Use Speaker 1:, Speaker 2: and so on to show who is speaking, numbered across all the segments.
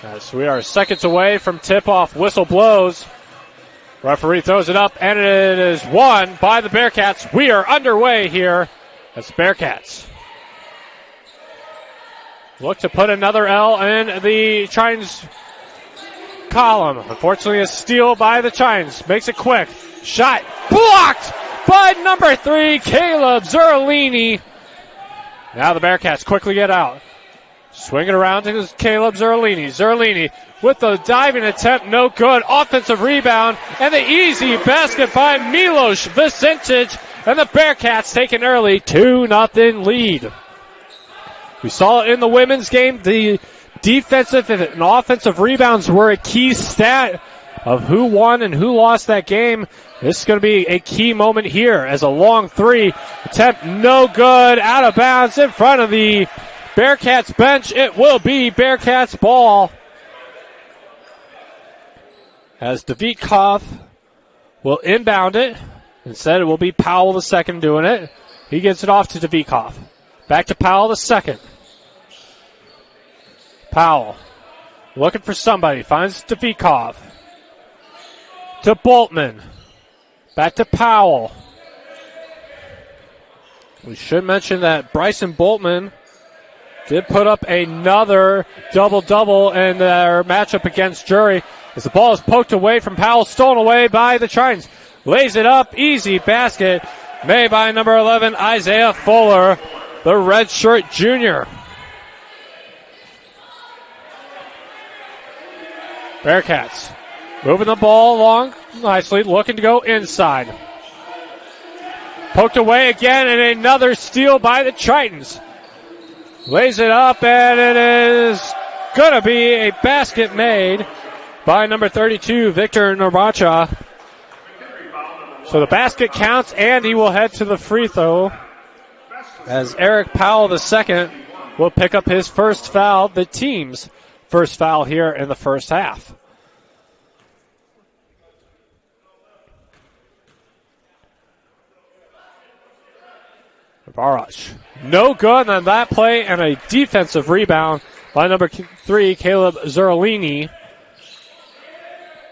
Speaker 1: As we are seconds away from tip-off, whistle blows. Referee throws it up, and it is won by the Bearcats. We are underway here as Bearcats look to put another L in the Tritons column. Unfortunately, a steal by the Tritons. Makes it quick. Shot blocked by number 3, Caleb Zerlini. Now the Bearcats quickly get out. Swing it around to Caleb Zerlini. Zerlini with the diving attempt, no good. Offensive rebound, and the easy basket by Milos Vicentic. And the Bearcats take an early 2-0 lead. We saw it in the women's game. The defensive and offensive rebounds were a key stat of who won and who lost that game. This is going to be a key moment here as a long three attempt, no good, out of bounds in front of the Bearcats bench. It will be Bearcats ball as Davidkov will inbound it. Instead, it will be Powell the second doing it. He gets it off to Davidkov. Back to Powell the second. Powell looking for somebody. Finds Davidkov. To Boltman. Back to Powell. We should mention that Bryson Boltman did put up another double-double in their matchup against Drury. As the ball is poked away from Powell, stolen away by the Tritons. Lays it up, easy basket, made by number 11, Isaiah Fuller, the redshirt junior. Bearcats moving the ball along nicely, looking to go inside. Poked away again, and another steal by the Tritons. Lays it up, and it is going to be a basket made by number 32, Victor Norbacha. So the basket counts, and he will head to the free throw as Eric Powell II will pick up his first foul, the team's first foul here in the first half. Barash. No good on that play, and a defensive rebound by number 3, Caleb Zerlini.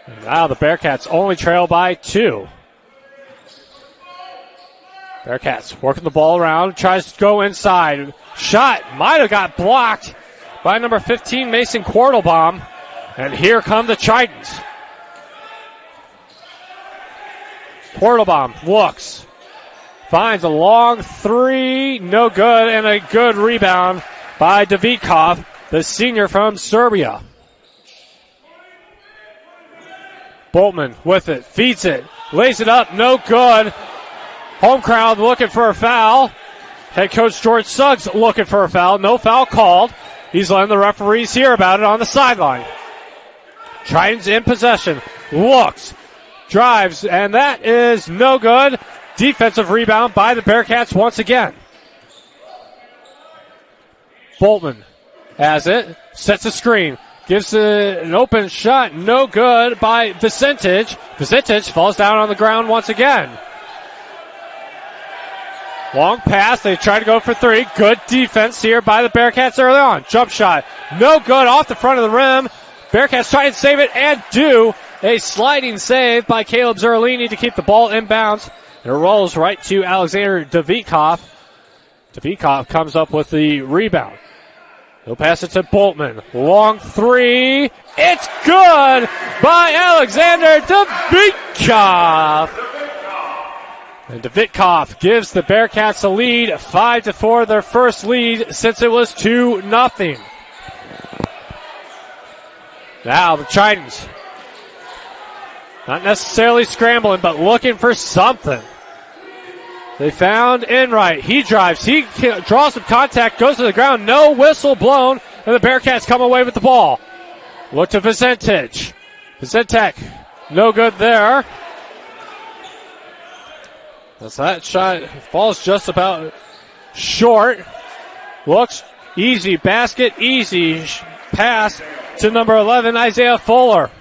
Speaker 1: And now the Bearcats only trail by 2. Bearcats working the ball around, tries to go inside. Shot might have got blocked by number 15, Mason Quartelbaum. And here come the Tritons. Quartelbaum looks. Finds a long three, no good, and a good rebound by Davidkov, the senior from Serbia. Boltman with it, feeds it, lays it up, no good. Home crowd looking for a foul. Head coach George Suggs looking for a foul. No foul called. He's letting the referees hear about it on the sideline. Tritons in possession. Looks. Drives. And that is no good. Defensive rebound by the Bearcats once again. Boltman has it. Sets a screen. Gives an open shot. No good by Vicentic. Vicentic falls down on the ground once again. Long pass. They try to go for three. Good defense here by the Bearcats early on. Jump shot. No good off the front of the rim. Bearcats try and save it and do. A sliding save by Caleb Zerlini to keep the ball inbounds. It rolls right to Alexander Davidkov. Davidkov comes up with the rebound. He'll pass it to Boltman. Long three. It's good by Alexander Davidkov. And Davidkov gives the Bearcats a lead, 5-4, their first lead since it was 2-0. Now the Tritons, not necessarily scrambling, but looking for something. They found Enright. He drives. He draws some contact, goes to the ground. No whistle blown, and the Bearcats come away with the ball. Look to Vicentic. Vicentic, no good there. As that shot falls just about short. Looks easy basket, easy pass to number 11, Isaiah Fuller.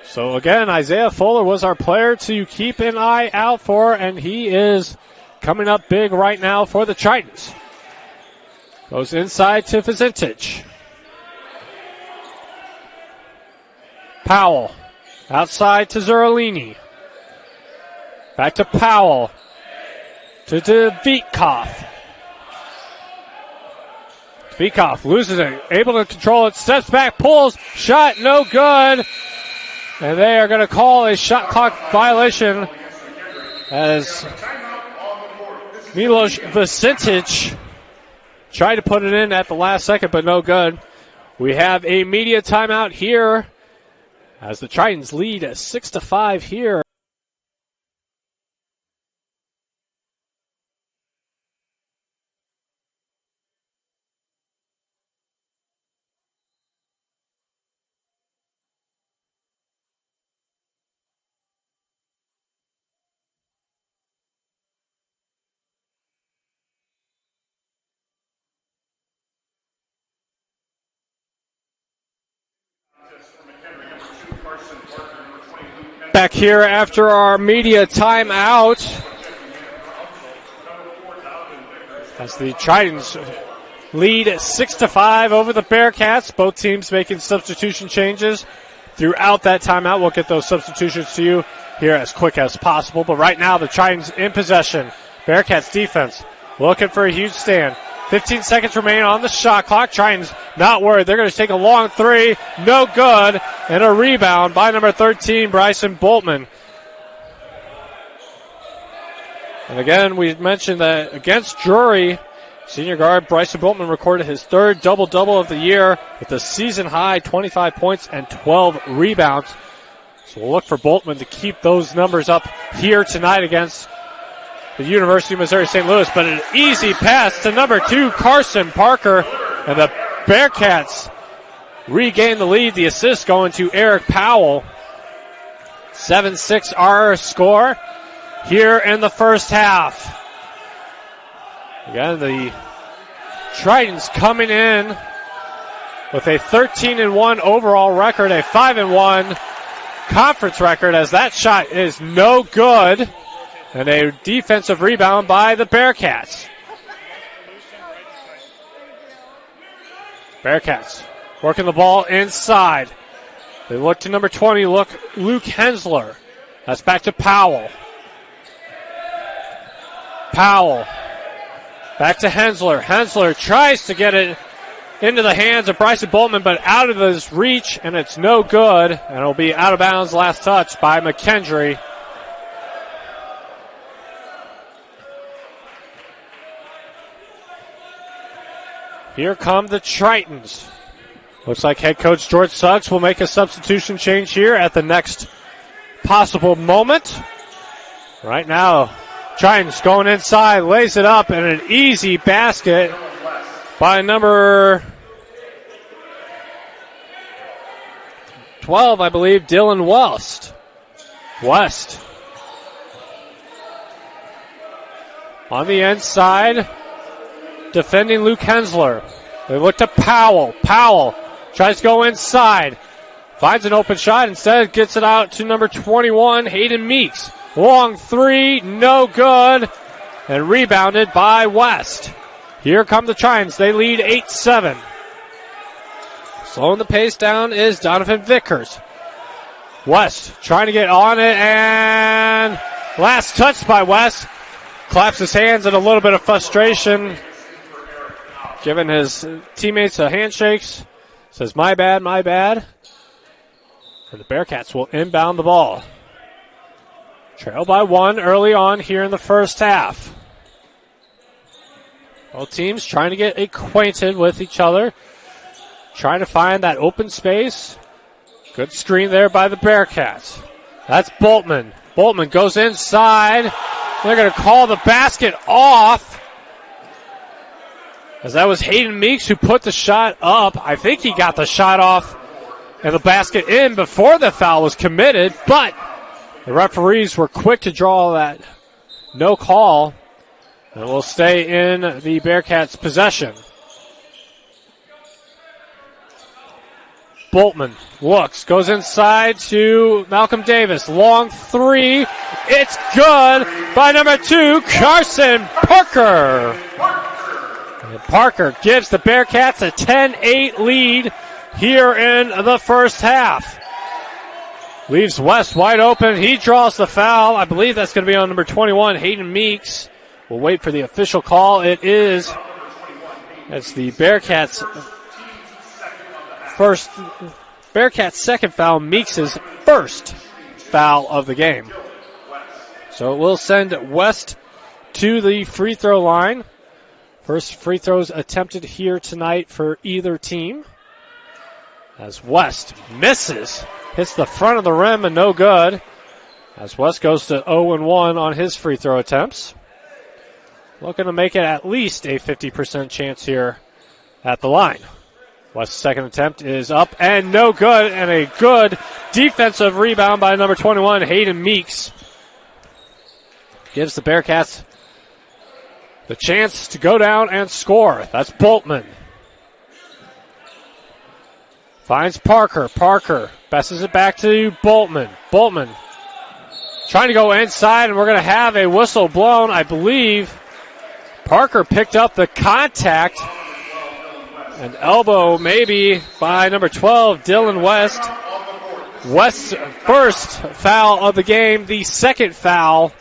Speaker 1: So again, Isaiah Fuller was our player to keep an eye out for, and he is coming up big right now for the Tritons. Goes inside to Vicentic. Powell. Outside to Zerolini. Back to Powell. To Vitkov. Vitkov loses it. Able to control it. Steps back. Pulls. Shot. No good. And they are going to call a shot clock violation as Milos Vasintic tried to put it in at the last second, but no good. We have a media timeout here as the Tritons lead 6-5 here. Back here after our media timeout as the Tritons lead 6-5 over the Bearcats. Both teams making substitution changes throughout that timeout. We'll get those substitutions to you here as quick as possible. But right now the Tritons in possession. Bearcats defense looking for a huge stand. 15 seconds remain on the shot clock. Tritons not worried. They're going to take a long three. No good. And a rebound by number 13, Bryson Boltman. And again, we mentioned that against Drury, senior guard Bryson Boltman recorded his third double-double of the year with a season-high 25 points and 12 rebounds. So we'll look for Boltman to keep those numbers up here tonight against the University of Missouri St. Louis, but an easy pass to number 2, Carson Parker, and the Bearcats regain the lead. The assist going to Eric Powell. 7-6 our score here in the first half. Again, the Tritons coming in with a 13-1 overall record, a 5-1 conference record, as that shot is no good. And a defensive rebound by the Bearcats. Bearcats working the ball inside. They look to number 20, Luke Hensler. That's back to Powell. Powell. Back to Hensler. Hensler tries to get it into the hands of Bryson Boltman, but out of his reach, and it's no good. And it'll be out of bounds, last touch by McKendry. Here come the Tritons. Looks like head coach George Suggs will make a substitution change here at the next possible moment. Right now, Tritons going inside, lays it up, and an easy basket by number 12, I believe, Dylan West. On the inside, defending Luke Hensler. They look to Powell. Powell tries to go inside. Finds an open shot. Instead, gets it out to number 21, Hayden Meeks. Long three, no good. And rebounded by West. Here come the Tritons. They lead 8-7. Slowing the pace down is Donovan Vickers. West trying to get on it, and last touch by West. Claps his hands in a little bit of frustration, giving his teammates a handshakes. Says, my bad, my bad. And the Bearcats will inbound the ball. Trail by 1 early on here in the first half. Both teams trying to get acquainted with each other. Trying to find that open space. Good screen there by the Bearcats. That's Boltman. Boltman goes inside. They're going to call the basket off, as that was Hayden Meeks who put the shot up. I think he got the shot off and the basket in before the foul was committed, but the referees were quick to draw that no call, and will stay in the Bearcats' possession. Boltman looks, goes inside to Malcolm Davis. Long three. It's good by number 2, Carson Parker. And Parker gives the Bearcats a 10-8 lead here in the first half. Leaves West wide open. He draws the foul. I believe that's going to be on number 21, Hayden Meeks. We'll wait for the official call. It's the Bearcats' second foul, Meeks' first foul of the game. So it will send West to the free throw line. First free throws attempted here tonight for either team. As West misses, hits the front of the rim and no good. As West goes to 0-1 on his free throw attempts. Looking to make it at least a 50% chance here at the line. West's second attempt is up and no good, and a good defensive rebound by number 21, Hayden Meeks. Gives the Bearcats the chance to go down and score. That's Boltman. Finds Parker. Parker passes it back to Boltman. Boltman trying to go inside, and we're going to have a whistle blown. I believe Parker picked up the contact. An elbow maybe by number 12, Dylan West. West's first foul of the game, the second foul,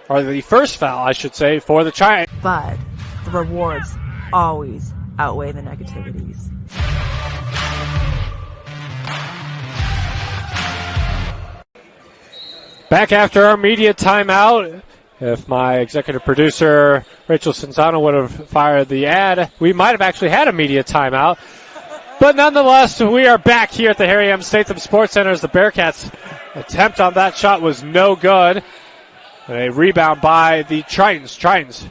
Speaker 1: or the first foul, I should say, for the Giants.
Speaker 2: But the rewards always outweigh the negativities.
Speaker 1: Back after our media timeout. If my executive producer, Rachel Cinzano, would have fired the ad, we might have actually had a media timeout. But nonetheless, we are back here at the Harry M. Statham Sports Center as the Bearcats' attempt on that shot was no good. And a rebound by the Tritons. Tritons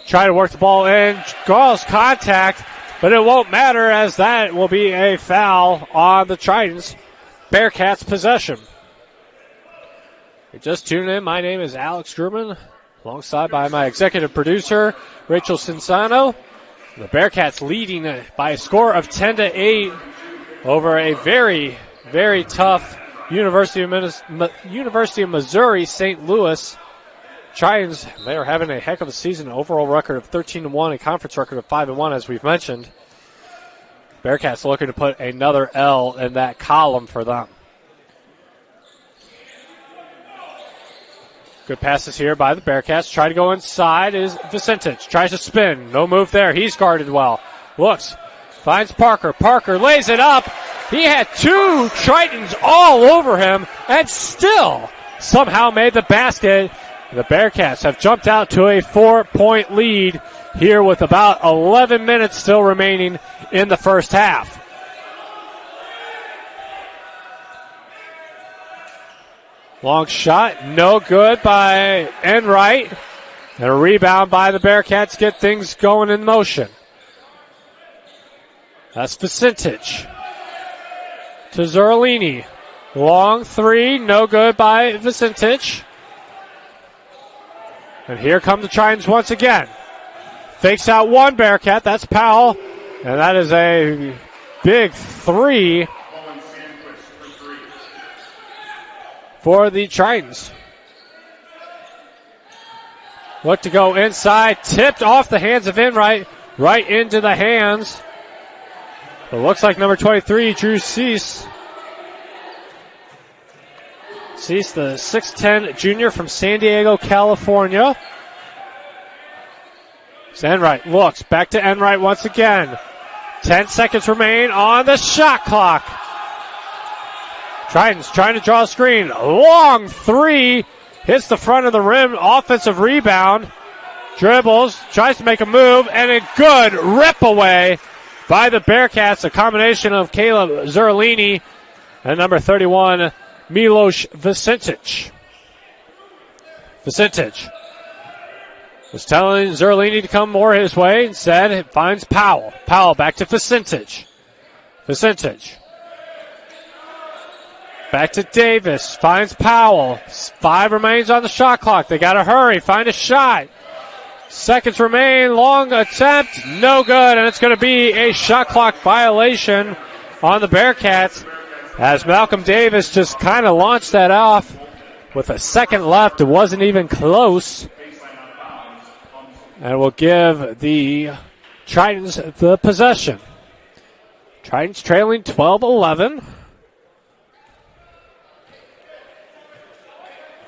Speaker 1: try to work the ball in. Draws contact, but it won't matter as that will be a foul on the Tritons. Bearcats possession. If you're just tuning in, my name is Alex Grumman, alongside by my executive producer, Rachel Cinzano. The Bearcats leading by a score of 10-8 over a very, very tough University of Missouri St. Louis. Giants, they are having a heck of a season, an overall record of 13-1, a conference record of 5-1, as we've mentioned. Bearcats looking to put another L in that column for them. Good passes here by the Bearcats. Try to go inside is Vicentic. Tries to spin. No move there. He's guarded well. Looks. Finds Parker. Parker lays it up. He had two Tritons all over him and still somehow made the basket. The Bearcats have jumped out to a 4-point lead here with about 11 minutes still remaining in the first half. Long shot, no good by Enright. And a rebound by the Bearcats get things going in motion. That's Vicentic to Zerlini. Long three, no good by Vicentic. And here come the Tritons once again. Fakes out one Bearcat, that's Powell. And that is a big three for the Tritons. Look to go inside, tipped off the hands of Enright, right into the hands. It looks like number 23, Drew Cease. Cease, the 6'10 junior from San Diego, California. It's Enright looks, back to Enright once again. 10 seconds remain on the shot clock. Tritons trying to draw a screen. Long three. Hits the front of the rim. Offensive rebound. Dribbles. Tries to make a move. And a good rip away by the Bearcats. A combination of Caleb Zerlini and number 31, Milos Vicentic. Vicentic was telling Zerlini to come more his way. Instead, it finds Powell. Powell back to Vicentic. Vicentic. Back to Davis. Finds Powell. 5 remains on the shot clock. They got to hurry. Find a shot. Seconds remain. Long attempt. No good. And it's going to be a shot clock violation on the Bearcats as Malcolm Davis just kind of launched that off with a second left. It wasn't even close. And we'll give the Tritons the possession. Tritons trailing 12-11.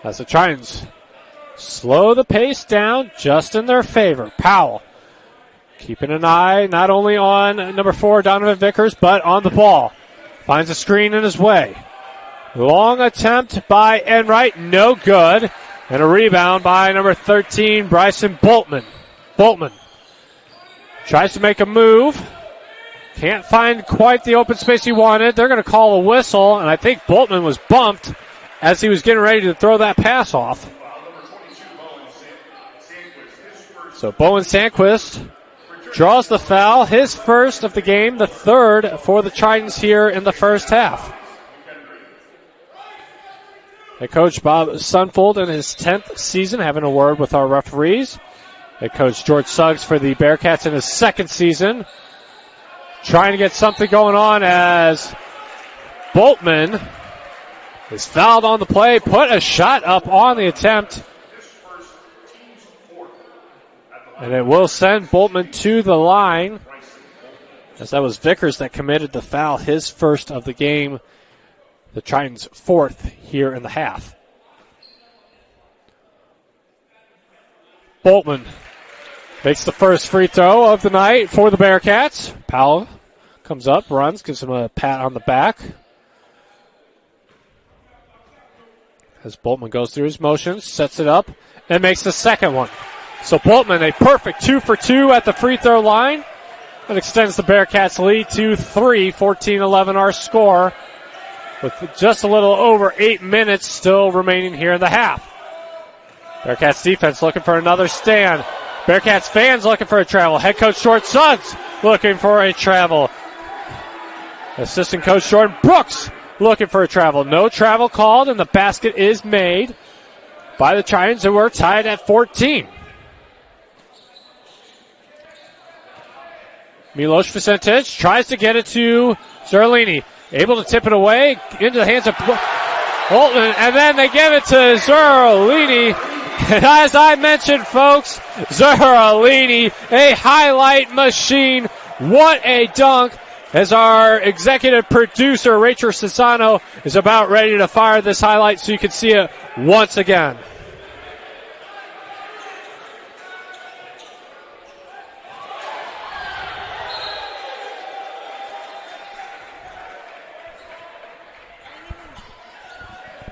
Speaker 1: as the Trojans slow the pace down just in their favor. Powell keeping an eye not only on number 4, Donovan Vickers, but on the ball. Finds a screen in his way. Long attempt by Enright, no good. And a rebound by number 13, Bryson Boltman. Boltman tries to make a move. Can't find quite the open space he wanted. They're going to call a whistle, and I think Boltman was bumped as he was getting ready to throw that pass off. So Bowen Sandquist draws the foul, his first of the game, the third for the Tritons here in the first half. Head coach Bob Sunfold in his 10th season having a word with our referees. Head coach George Suggs for the Bearcats in his second season, trying to get something going on as Boltman is fouled on the play, put a shot up on the attempt, and it will send Boltman to the line, as that was Vickers that committed the foul, his first of the game. The Tritons' fourth here in the half. Boltman makes the first free throw of the night for the Bearcats. Powell comes up, runs, gives him a pat on the back. As Boltman goes through his motions, sets it up, and makes the second one. So Boltman, a perfect 2 for 2 at the free throw line. That extends the Bearcats' lead to 3, 14-11 our score, with just a little over 8 minutes still remaining here in the half. Bearcats defense looking for another stand. Bearcats fans looking for a travel. Head coach George Suggs looking for a travel. Assistant coach Jordan Brooks looking for a travel. No travel called, and the basket is made by the Tritons, who are tied at 14. Milos Vicentich tries to get it to Zerlini. Able to tip it away into the hands of Boltman, and then they give it to Zerlini. And as I mentioned, folks, Zerlini, a highlight machine. What a dunk, as our executive producer, Rachel Cesano, is about ready to fire this highlight so you can see it once again.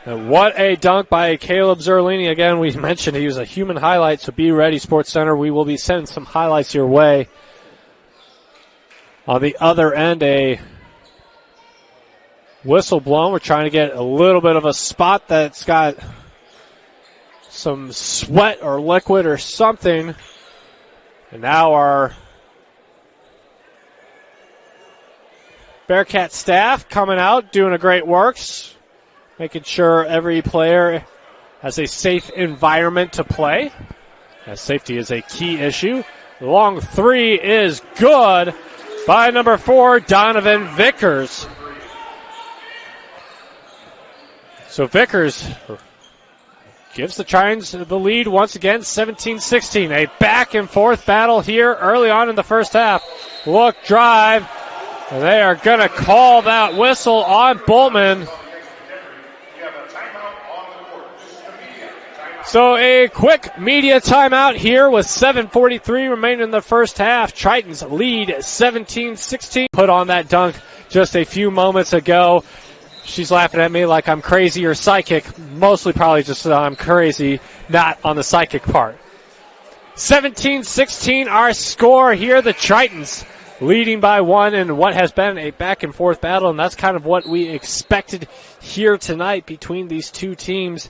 Speaker 1: And what a dunk by Caleb Zerlini. Again, we mentioned he was a human highlight, so be ready, Sports Center. We will be sending some highlights your way. On the other end, a whistle blown. We're trying to get a little bit of a spot that's got some sweat or liquid or something. And now our Bearcat staff coming out, doing a great work, making sure every player has a safe environment to play, as safety is a key issue. The long three is good by number 4, Donovan Vickers. So Vickers gives the Tritons the lead once again, 17-16. A back and forth battle here early on in the first half. Look, drive. And they are going to call that whistle on Boltman. So a quick media timeout here with 7:43 remaining in the first half. Tritons lead 17-16. Put on that dunk just a few moments ago. She's laughing at me like I'm crazy or psychic. Mostly probably just that I'm crazy, not on the psychic part. 17-16 our score here. The Tritons leading by 1 in what has been a back and forth battle, and that's kind of what we expected here tonight between these two teams.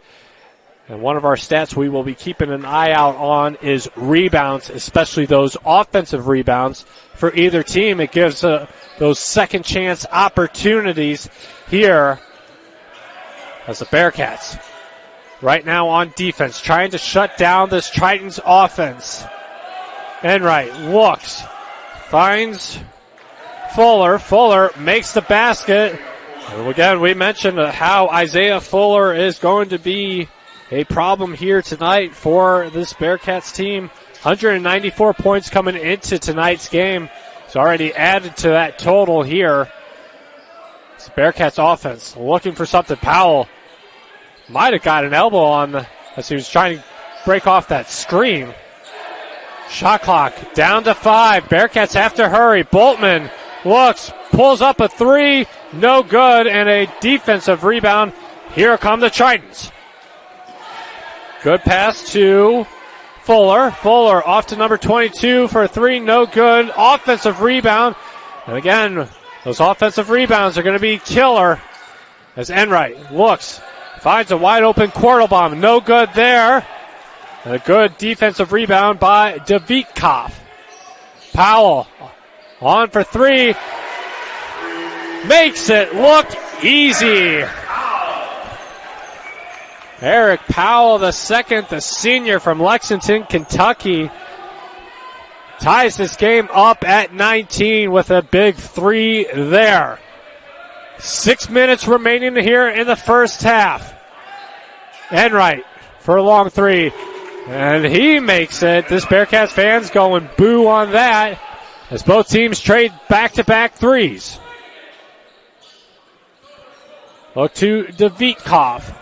Speaker 1: And one of our stats we will be keeping an eye out on is rebounds, especially those offensive rebounds for either team. It gives those second chance opportunities here as the Bearcats right now on defense, trying to shut down this Tritons offense. Enright looks, finds Fuller. Fuller makes the basket. And again, we mentioned how Isaiah Fuller is going to be a problem here tonight for this Bearcats team. 194 points coming into tonight's game. It's already added to that total here. It's Bearcats offense looking for something. Powell Might have got an elbow on as he was trying to break off that screen. Shot clock down to 5. Bearcats have to hurry. Boltman looks, pulls up a 3, no good, and a defensive rebound. Here come the Tritons. Good pass to Fuller. Fuller off to number 22 for a 3, no good. Offensive rebound. And again, those offensive rebounds are going to be killer as Enright looks, finds a wide open Quartelbaum. No good there. And a good defensive rebound by Davitkov. Powell on for 3. Makes it look easy. Eric Powell, the second, the senior from Lexington, Kentucky, ties this game up at 19 with a big 3 there. 6 minutes remaining here in the first half. Enright for a long 3. And he makes it. This Bearcats fans going boo on that as both teams trade back-to-back 3s. Look to Davitkov.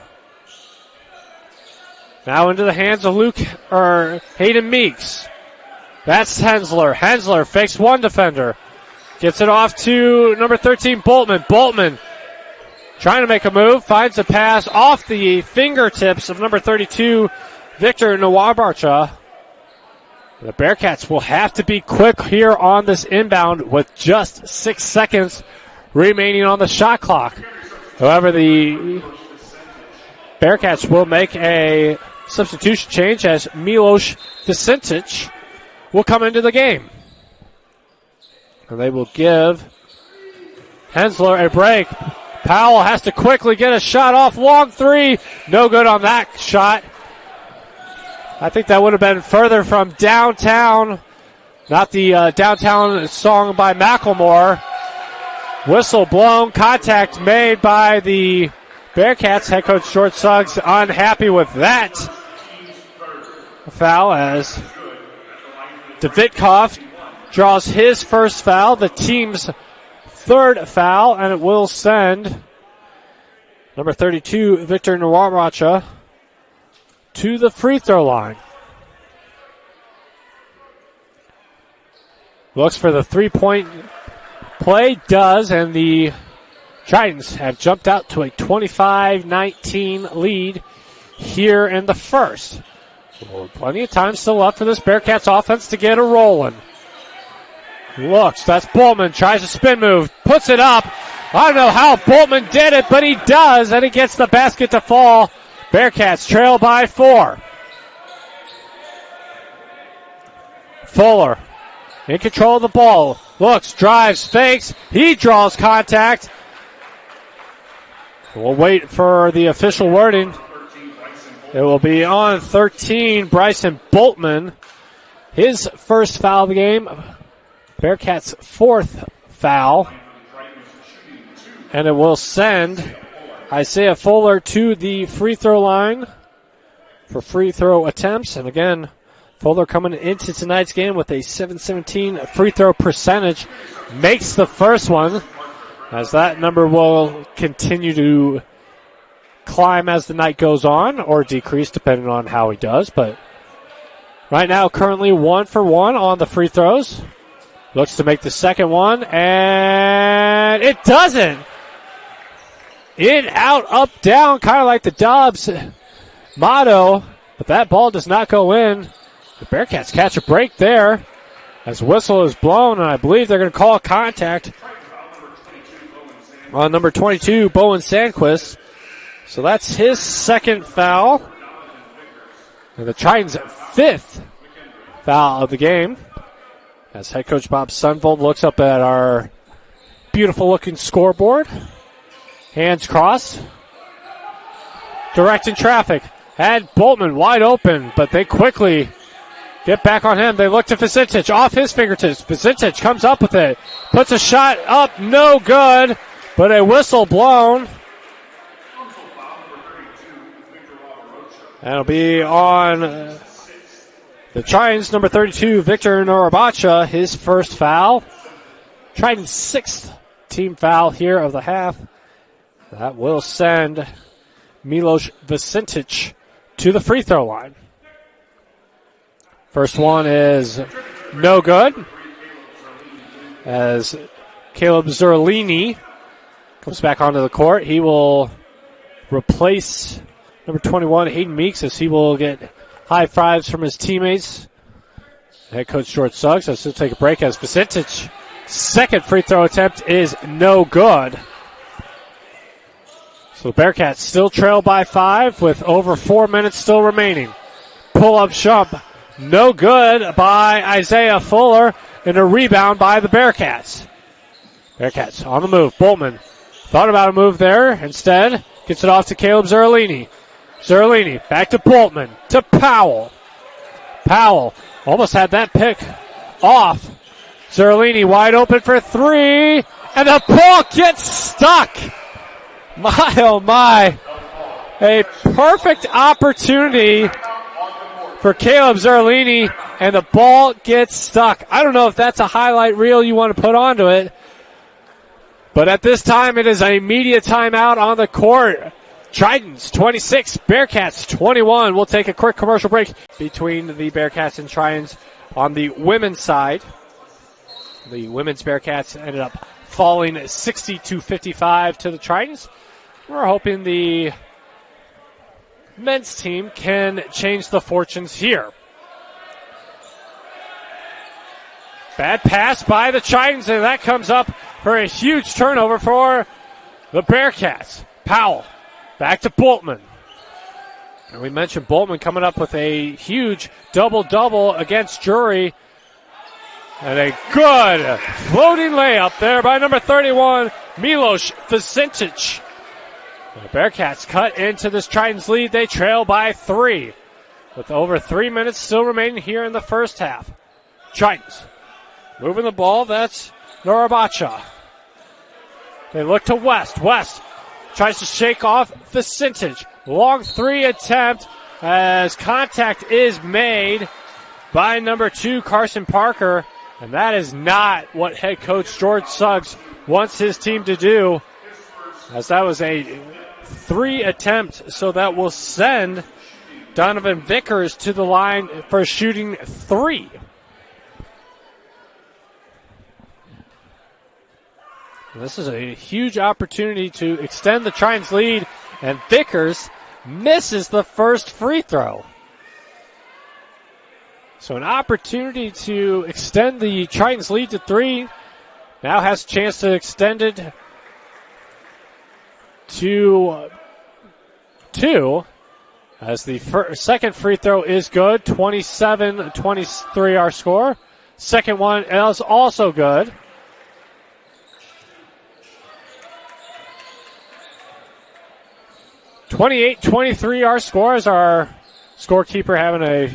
Speaker 1: Now into the hands of Hayden Meeks. That's Hensler. Hensler fakes one defender. Gets it off to number 13, Boltman. Boltman trying to make a move. Finds a pass off the fingertips of number 32, Victor Nwabarcha. The Bearcats will have to be quick here on this inbound with just 6 seconds remaining on the shot clock. However, the Bearcats will make a substitution change as Milos Vicentic will come into the game. And they will give Hensler a break. Powell has to quickly get a shot off. Long 3. No good on that shot. I think that would have been further from downtown. Not the downtown song by Macklemore. Whistle blown. Contact made by the Bearcats. Head coach George Suggs unhappy with that foul as Davitkov draws his first foul, the team's third foul, and it will send number 32, Victor Nwabarcha, to the free throw line. Looks for the 3-point play, does, and the Tritons have jumped out to a 25-19 lead here in the first. Well, plenty of time still left for this Bearcats offense to get a rolling. Looks, that's Boltman, tries a spin move, puts it up. I don't know how Boltman did it, but he does, and he gets the basket to fall. Bearcats trail by 4. Fuller in control of the ball. Looks, drives, fakes. He draws contact. We'll wait for the official wording. It will be on 13, Bryson Boltman. His first foul of the game. Bearcats' fourth foul. And it will send Isaiah Fuller to the free throw line for free throw attempts. And again, Fuller coming into tonight's game with a .717 free throw percentage. Makes the first one, as that number will continue to climb as the night goes on, or decrease depending on how he does. But right now, currently 1 for 1 on the free throws. Looks to make the second one, and it doesn't. In, out, up, down, kind of like the Dobbs motto, but that ball does not go in. The Bearcats catch a break there as whistle is blown, and I believe they're going to call contact on number 22, Bowen Sandquist. So that's his second foul, and the Tritons' fifth foul of the game. As head coach Bob Sunvold looks up at our beautiful-looking scoreboard. Hands crossed. Directing traffic. Had Boltman wide open, but they quickly get back on him. They look to Vicentic. Off his fingertips. Vicentic comes up with it. Puts a shot up. No good, but a whistle blown. That'll be on the Tritons, number 32, Victor Nwabarcha, his first foul. Tritons' sixth team foul here of the half. That will send Milos Vicentic to the free throw line. First one is no good, as Caleb Zerlini comes back onto the court. He will replace number 21, Hayden Meeks, as he will get high fives from his teammates. Head coach George Suggs. Let's just take a break as Vicentic second free throw attempt is no good. So the Bearcats still trail by 5 with over 4 minutes still remaining. Pull-up shot, no good by Isaiah Fuller, and a rebound by the Bearcats. Bearcats on the move. Boltman thought about a move there. Instead, gets it off to Caleb Zerlini. Zerlini back to Boltman, to Powell. Powell almost had that pick off. Zerlini wide open for 3, and the ball gets stuck. My, oh my. A perfect opportunity for Caleb Zerlini, and the ball gets stuck. I don't know if that's a highlight reel you want to put onto it, but at this time it is a media timeout on the court. Tritons 26, Bearcats 21. We'll take a quick commercial break between the Bearcats and Tritons on the women's side. The women's Bearcats ended up falling 60-55 to the Tritons. We're hoping the men's team can change the fortunes here. Bad pass by the Tritons, and that comes up for a huge turnover for the Bearcats. Powell back to Boltman. And we mentioned Boltman coming up with a huge double-double against Drury. And a good floating layup there by number 31, Milos Vicentic. The Bearcats cut into this Tritons lead. They trail by 3 with over 3 minutes still remaining here in the first half. Tritons moving the ball. That's Norabacha. They look to West. West tries to shake off Vicentic. Long 3 attempt as contact is made by number 2, Carson Parker. And that is not what head coach George Suggs wants his team to do, as that was a 3 attempt, so that will send Donovan Vickers to the line for shooting 3. And this is a huge opportunity to extend the Tritons lead, and Vickers misses the first free throw. So an opportunity to extend the Tritons lead to 3. Now has a chance to extend it to 2. As the second free throw is good. 27-23 our score. Second one is also good. (28-23) our score, as our scorekeeper having a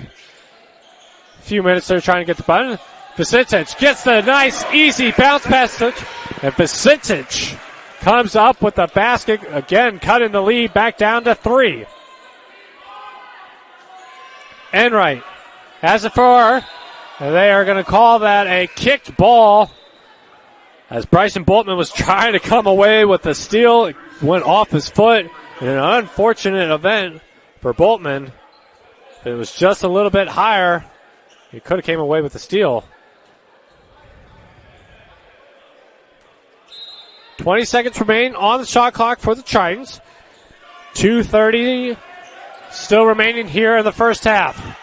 Speaker 1: few minutes there trying to get the button. Vicentic gets the nice, easy bounce pass touch. And Vicentic comes up with the basket. Again, cutting the lead back down to 3. Enright has it for, and they are going to call that a kicked ball. As Bryson Boltman was trying to come away with the steal, it went off his foot. In an unfortunate event for Boltman. If it was just a little bit higher, he could have came away with the steal. 20 seconds remain on the shot clock for the Tritons. 2:30 still remaining here in the first half.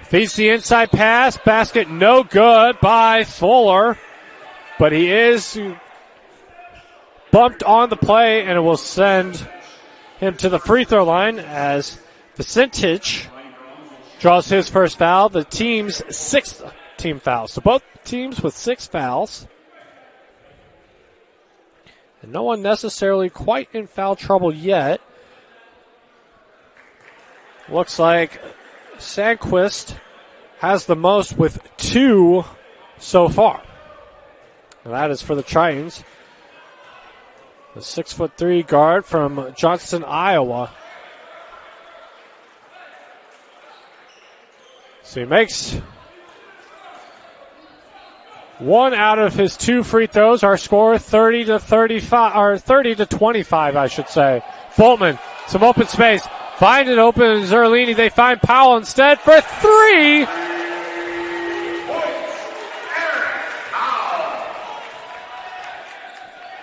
Speaker 1: Feeds the inside pass. Basket no good by Fuller. But he is bumped on the play, and it will send him to the free throw line as Vicentic draws his first foul, the team's 6th team foul. So both teams with 6 fouls. And no one necessarily quite in foul trouble yet. Looks like Sandquist has the most with 2 so far. And that is for the Tritons. The 6'3" guard from Johnston, Iowa. So he makes 1 out of his 2 free throws. Our score 30-35, or 30-25, I should say. Boltman some open space. Find it open, Zerlini. They find Powell instead for three.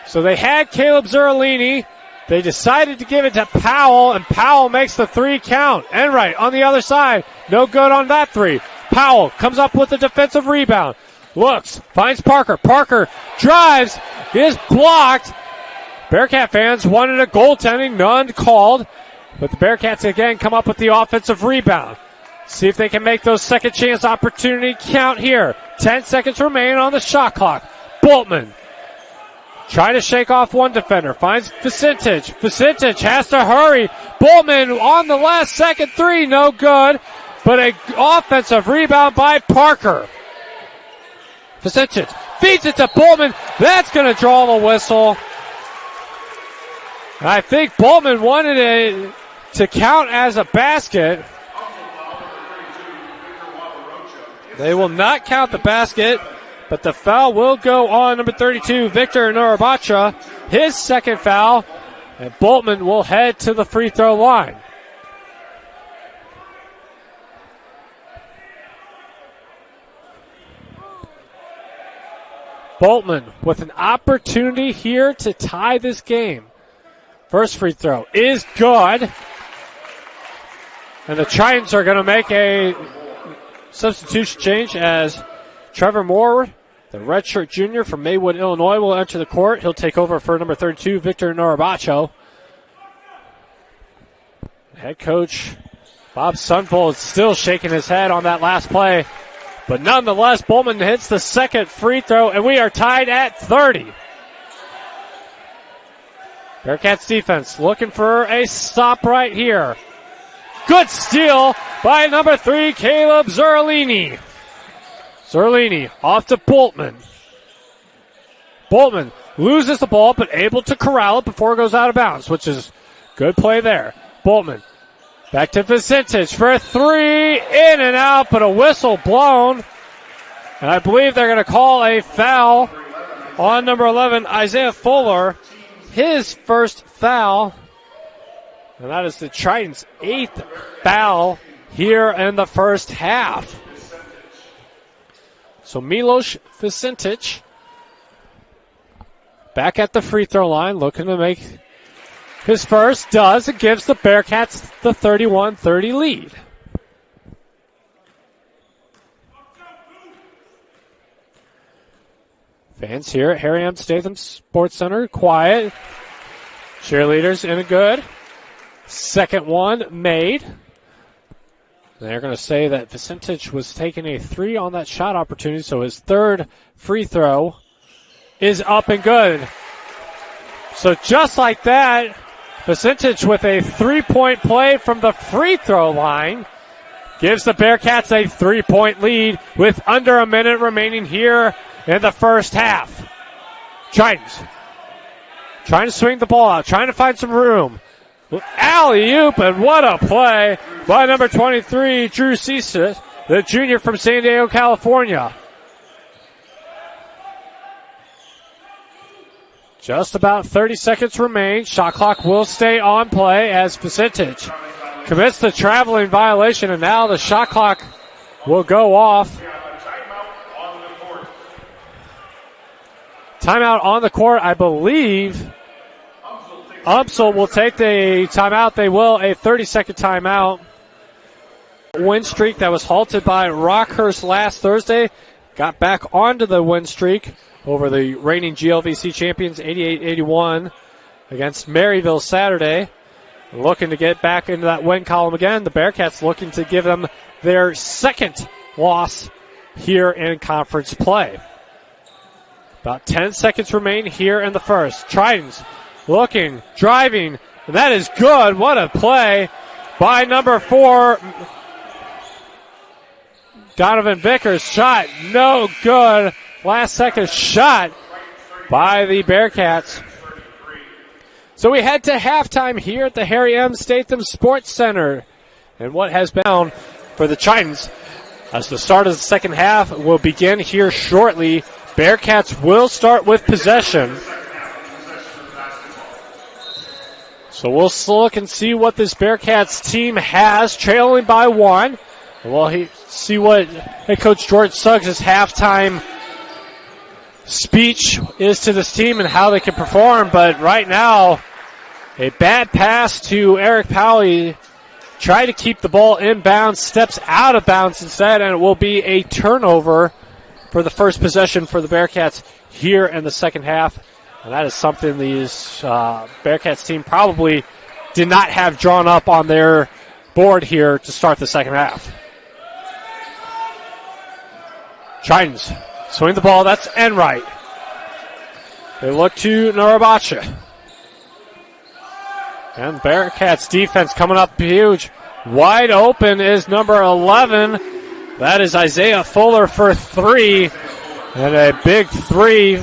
Speaker 1: So they had Caleb Zerlini. They decided to give it to Powell, and Powell makes the three count. Enright on the other side. No good on that three. Powell comes up with a defensive rebound. Looks, finds Parker. Parker drives, is blocked. Bearcat fans wanted a goaltending, none called. But the Bearcats again come up with the offensive rebound. See if they can make those second chance opportunity count here. 10 seconds remain on the shot clock. Boltman trying to shake off one defender. Finds Vicentich. Vicentich has to hurry. Boltman on the last second three. No good. But an offensive rebound by Parker. Vicentich feeds it to Boltman. That's going to draw the whistle. I think Boltman wanted it to count as a basket. They will not count the basket, but the foul will go on number 32, Victor Nurabacha. His second foul, and Boltman will head to the free throw line. Boltman with an opportunity here to tie this game. First free throw is good. And the Tritons are going to make a substitution change as Trevor Moore, the redshirt junior from Maywood, Illinois, will enter the court. He'll take over for number 32, Victor Nurabacho. Head coach Bob Sunvold is still shaking his head on that last play. But nonetheless, Boltman hits the second free throw, and we are tied at 30. Bearcats defense looking for a stop right here. Good steal by number 3, Caleb Zerlini. Zerlini off to Boltman. Boltman loses the ball, but able to corral it before it goes out of bounds, which is good play there. Boltman back to Vicentich for a three, in and out, but a whistle blown. And I believe they're going to call a foul on number 11, Isaiah Fuller. His first foul, and that is the Tritons' 8th foul here in the first half. So Milos Vicentich back at the free throw line, looking to make his first, does, and gives the Bearcats the 31-30 lead. Fans here at Harry M. Statham Sports Center, quiet. Cheerleaders in a good. Second one made. They're going to say that Vicentich was taking a three on that shot opportunity, so his third free throw is up and good. So just like that, Vicentich with a three-point play from the free throw line gives the Bearcats a 3-point lead with under a minute remaining here in the first half. Tritons trying to swing the ball out, trying to find some room. Alley-oop, and what a play by number 23, Drew Cisa, the junior from San Diego, California. Just about 30 seconds remain. Shot clock will stay on play as Vicentich commits the traveling violation, and now the shot clock will go off. Timeout on the court, I believe. Upsall will take the timeout. They will, a 30-second timeout. Win streak that was halted by Rockhurst last Thursday. Got back onto the win streak over the reigning GLVC champions, 88-81, against Maryville Saturday. Looking to get back into that win column again. The Bearcats looking to give them their second loss here in conference play. About 10 seconds remain here in the first. Tritons looking, driving, and that is good. What a play by number 4, Donovan Vickers. Shot no good. Last second shot by the Bearcats. So we head to halftime here at the Harry M. Statham Sports Center. And what has been down for the Tritons as the start of the second half will begin here shortly. Bearcats will start with possession. So we'll look and see what this Bearcats team has, trailing by 1. We'll see what head coach George Suggs' halftime speech is to this team and how they can perform. But right now, a bad pass to Eric Powell. He tried to keep the ball in bounds, steps out of bounds instead, and it will be a turnover for the first possession for the Bearcats here in the second half. And that is something these Bearcats team probably did not have drawn up on their board here to start the second half. Tritons swing the ball. That's Enright. They look to Narabacha. And the Bearcats defense coming up huge. Wide open is number 11. That is Isaiah Fuller for 3. And a big 3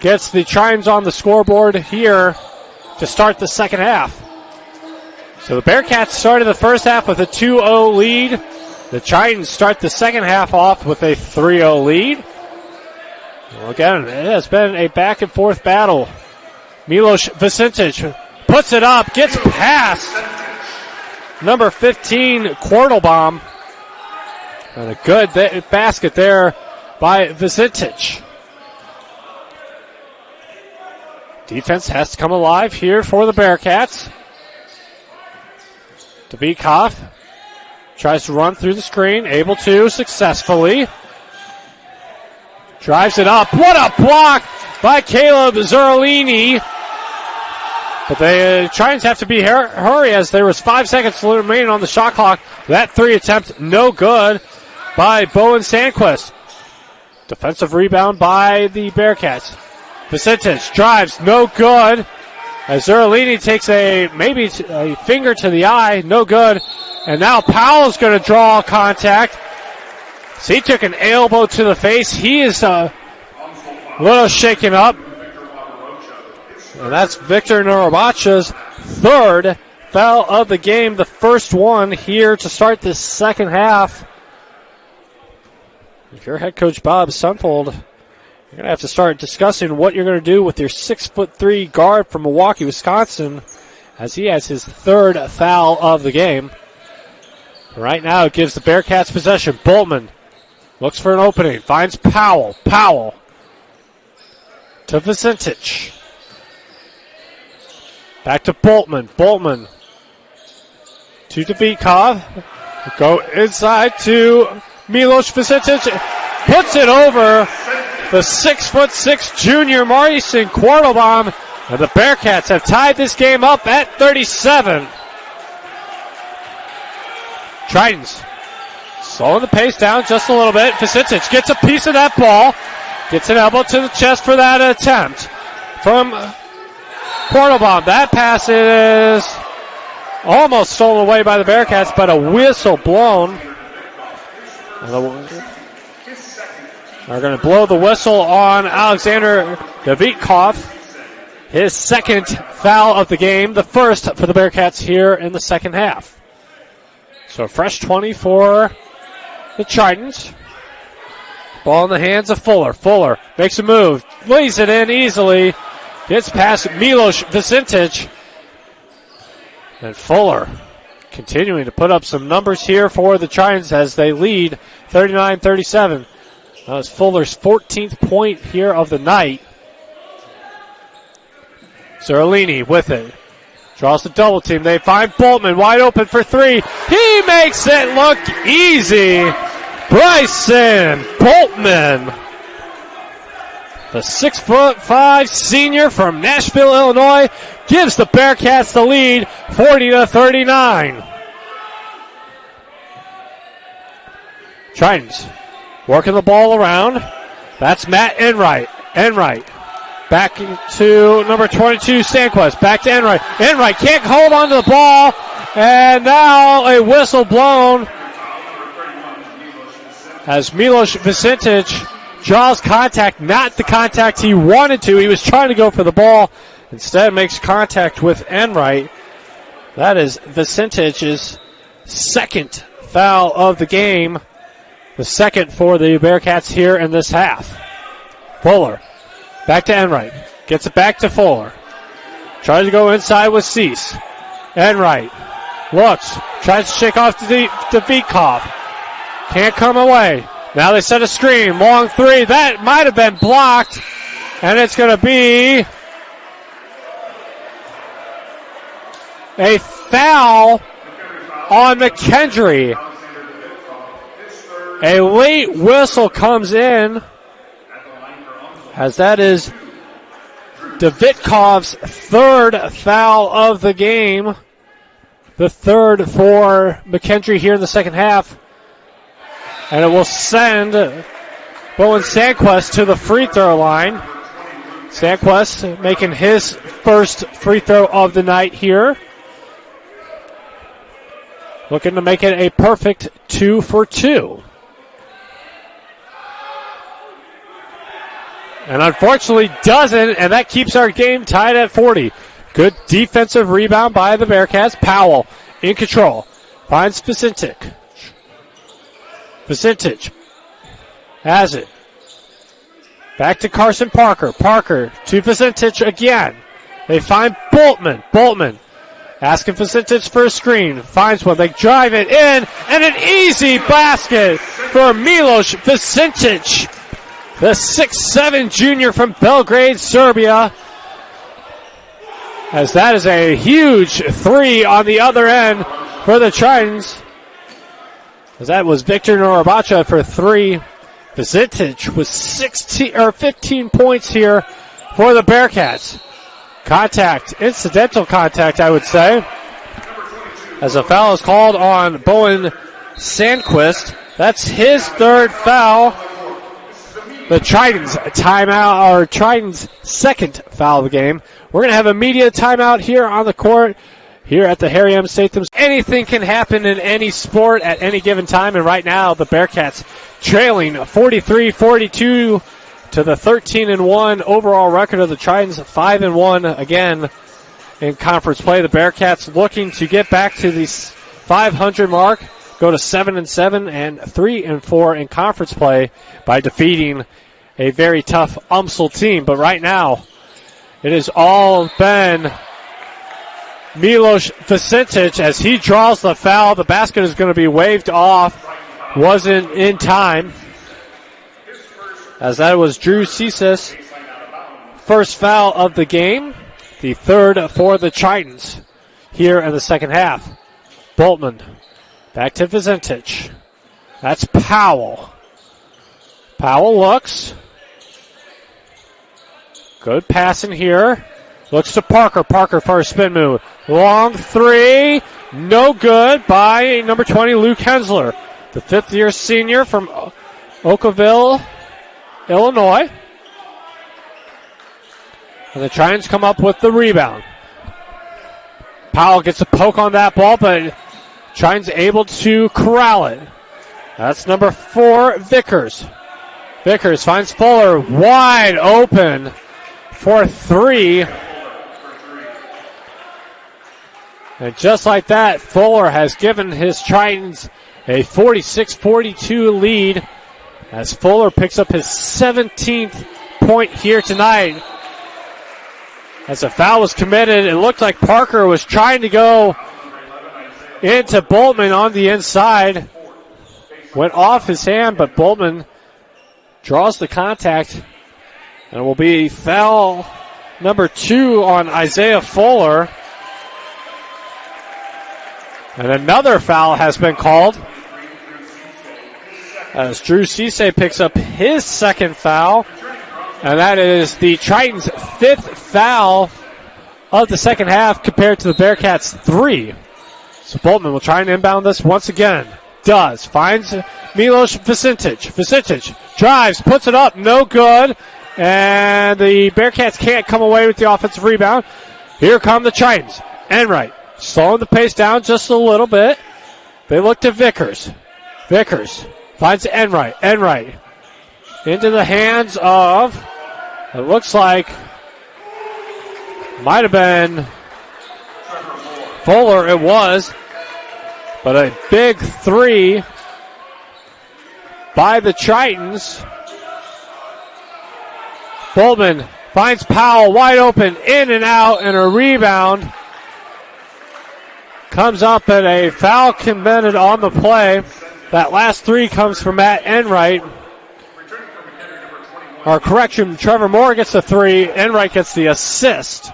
Speaker 1: gets the Tritons on the scoreboard here to start the second half. So the Bearcats started the first half with a 2-0 lead. The Tritons start the second half off with a 3-0 lead. Well, again, it has been a back and forth battle. Milos Vicentich puts it up, gets past number 15, Quartelbaum. And a good basket there by Vicentich. Defense has to come alive here for the Bearcats. Davidkov tries to run through the screen, able to successfully. Drives it up. What a block by Caleb Zerlini. But the Tritons have to be hurry as there was 5 seconds remaining on the shot clock. That 3 attempt, no good by Bowen Sandquist. Defensive rebound by the Bearcats. Vicentich drives, no good. As Zerlini takes maybe a finger to the eye, no good. And now Powell's going to draw contact. So he took an elbow to the face. He is a little shaken up. And that's Victor Narabacha's 3rd foul of the game, the first one here to start this second half. If you're head coach Bob Sunfold, you're going to have to start discussing what you're going to do with your 6'3" guard from Milwaukee, Wisconsin, as he has his 3rd foul of the game. Right now it gives the Bearcats possession. Boltman looks for an opening, finds Powell. Powell to Vicentich. Back to Boltman. Boltman to Davidkov. Go inside to Milos Vicentich. Puts it over the 6'6" junior Maurice Quartelbaum. And the Bearcats have tied this game up at 37. Tritons slowing the pace down just a little bit. Vicentich gets a piece of that ball. Gets an elbow to the chest for that attempt from Quartelbaum. That pass is almost stolen away by the Bearcats, but a whistle blown. They're going to blow the whistle on Alexander Davidkov. His 2nd foul of the game, the 1st for the Bearcats here in the second half. So fresh 20 for the Tritons. Ball in the hands of Fuller. Fuller makes a move, lays it in easily, gets past Milos Vicentich. And Fuller continuing to put up some numbers here for the Tritons as they lead 39-37. That was Fuller's 14th point here of the night. Zerlini with it. Draws the double team. They find Boltman wide open for 3. He makes it look easy. Bryson Boltman, the 6'5" senior from Nashville, Illinois, gives the Bearcats the lead 40-39. Tritons working the ball around. That's Matt Enright. Enright back to number 22, Stanquist. Back to Enright. Enright can't hold on to the ball. And now a whistle blown as Milos Vicentich draws contact. Not the contact he wanted to. He was trying to go for the ball. Instead makes contact with Enright. That is Vicentich's 2nd foul of the game. The 2nd for the Bearcats here in this half. Fuller. Back to Enright. Gets it back to Fuller. Tries to go inside with Cease. Enright looks, tries to shake off the Vitkov. Can't come away. Now they set a screen. Long three. That might have been blocked. And it's going to be a foul on McKendry. A late whistle comes in, as that is Davitkov's third foul of the game. The third for McKendry here in the second half. And it will send Bowen Sandquist to the free throw line. Sandquist making his first free throw of the night here. Looking to make it a perfect 2 for 2. And unfortunately doesn't, and that keeps our game tied at 40. Good defensive rebound by the Bearcats. Powell in control. Finds Vicentic. Vicentic has it. Back to Carson Parker. Parker to Vicentic again. They find Boltman. Boltman asking Vicentic for a screen. Finds one. They drive it in, and an easy basket for Milos Vicentic, the 6'7" junior from Belgrade, Serbia. As that is a huge three on the other end for the Tritons. As that was Victor Norabacha for three. Vicentic with 15 points here for the Bearcats. Contact, incidental contact, I would say. As a foul is called on Bowen Sandquist. That's his third foul. The Tritons timeout, or Tritons' second foul of the game. We're going to have a media timeout here on the court, here at the Harry M. Statham's. Anything can happen in any sport at any given time, and right now the Bearcats trailing 43-42 to the 13-1 overall record of the Tritons, 5-1 again in conference play. The Bearcats looking to get back to the 500 mark, go to 7-7 and 3-4 in conference play by defeating a very tough UMSL team. But right now, it has all been Milos Vicentic as he draws the foul. The basket is going to be waved off. Wasn't in time, as that was Drew Cesis' first foul of the game, the third for the Tritons here in the second half. Boltman back to Vicentic. That's Powell. Powell looks. Good passing here. Looks to Parker. Parker for a spin move. Long three. No good by number 20, Luke Hensler, the fifth-year senior from Oakville, Illinois. And the Tritons come up with the rebound. Powell gets a poke on that ball, but Tritons able to corral it. That's number 4, Vickers. Vickers finds Fuller wide open for three. And just like that, Fuller has given his Tritons a 46-42 lead as Fuller picks up his 17th point here tonight. As a foul was committed, it looked like Parker was trying to go into Boltman on the inside. Went off his hand, but Boltman draws the contact. And it will be foul number 2 on Isaiah Fuller. And another foul has been called as Drew Cisse picks up his second foul. And that is the Tritons' 5th foul of the second half compared to the Bearcats' 3. So Boltman will try and inbound this once again. Does. Finds Milos Vicentic. Vicentic drives, puts it up, no good. And the Bearcats can't come away with the offensive rebound. Here come the Tritons. Enright slowing the pace down just a little bit. They look to Vickers. Vickers finds Enright. Enright into the hands of, it looks like, might have been Fuller, it was. But a big three by the Tritons. Boltman finds Powell wide open, in and out, and a rebound comes up and a foul committed on the play. That last three comes from Matt Enright. Or correction, Trevor Moore gets the three. Enright gets the assist.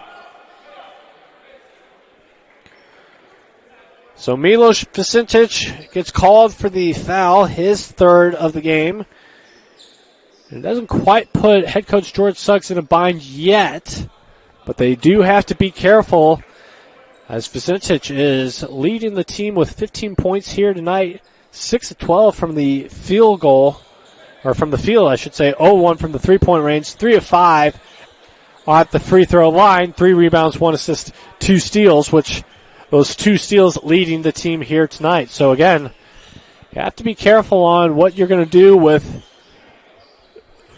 Speaker 1: So Milos Vicentić gets called for the foul, his third of the game. It doesn't quite put head coach George Suggs in a bind yet, but they do have to be careful as Vicentić is leading the team with 15 points here tonight, 6 of 12 from the field goal, or from the field, I should say, 0-1 from the three-point range, 3 of 5 at the free throw line, 3 rebounds, 1 assist, 2 steals, which those 2 steals leading the team here tonight. So again, you have to be careful on what you're going to do with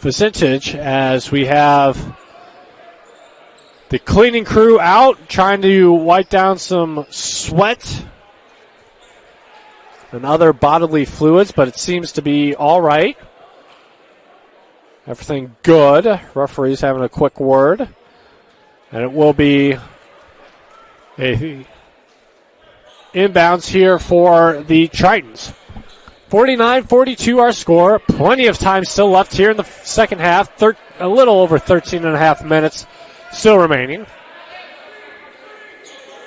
Speaker 1: Vicentić as we have the cleaning crew out trying to wipe down some sweat and other bodily fluids, but it seems to be all right. Everything good. Referee's having a quick word. And it will be a inbounds here for the Tritons. 49-42 our score. Plenty of time still left here in the second half. A little over 13 and a half minutes still remaining.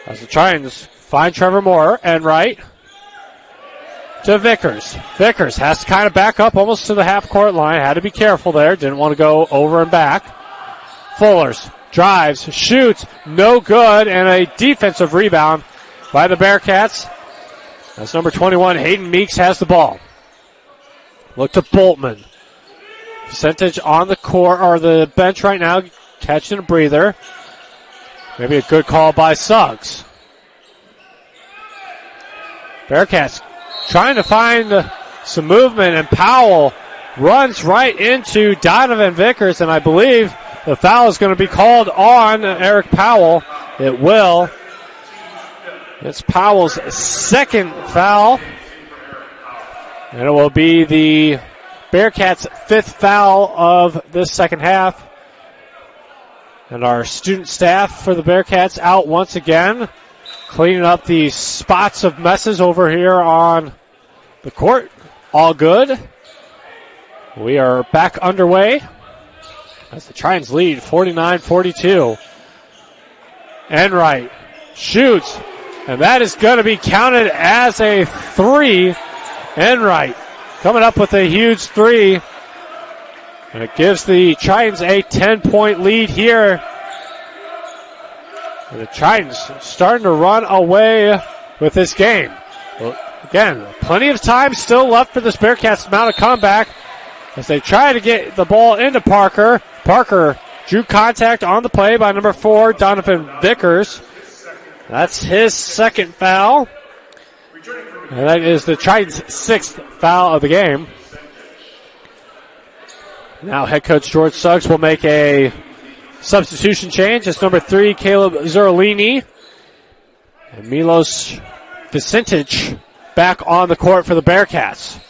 Speaker 1: As the Tritons find Trevor Moore and right to Vickers. Vickers has to kind of back up almost to the half-court line. Had to be careful there. Didn't want to go over and back. Fullers drives, shoots, no good, and a defensive rebound by the Bearcats. That's number 21, Hayden Meeks, has the ball. Look to Boltman. Vicentić on the court, or the bench right now, catching a breather. Maybe a good call by Suggs. Bearcats trying to find some movement, and Powell runs right into Donovan Vickers, and I believe the foul is going to be called on Eric Powell. It will. It's Powell's second foul, and it will be the Bearcats' fifth foul of this second half. And our student staff for the Bearcats out once again, cleaning up the spots of messes over here on the court. All good. We are back underway as the Tritons lead 49-42. Enright shoots, and that is going to be counted as a three. Enright coming up with a huge three, and it gives the Tritons a 10-point lead here. And the Tritons starting to run away with this game. Well, again, plenty of time still left for this Bearcats to mount a comeback as they try to get the ball into Parker. Parker drew contact on the play by number 4, Donovan Vickers. That's his second foul. And that is the Tritons' 6th foul of the game. Now head coach George Suggs will make a substitution change. It's number 3, Caleb Zerlini. And Milos Vicentić back on the court for the Bearcats.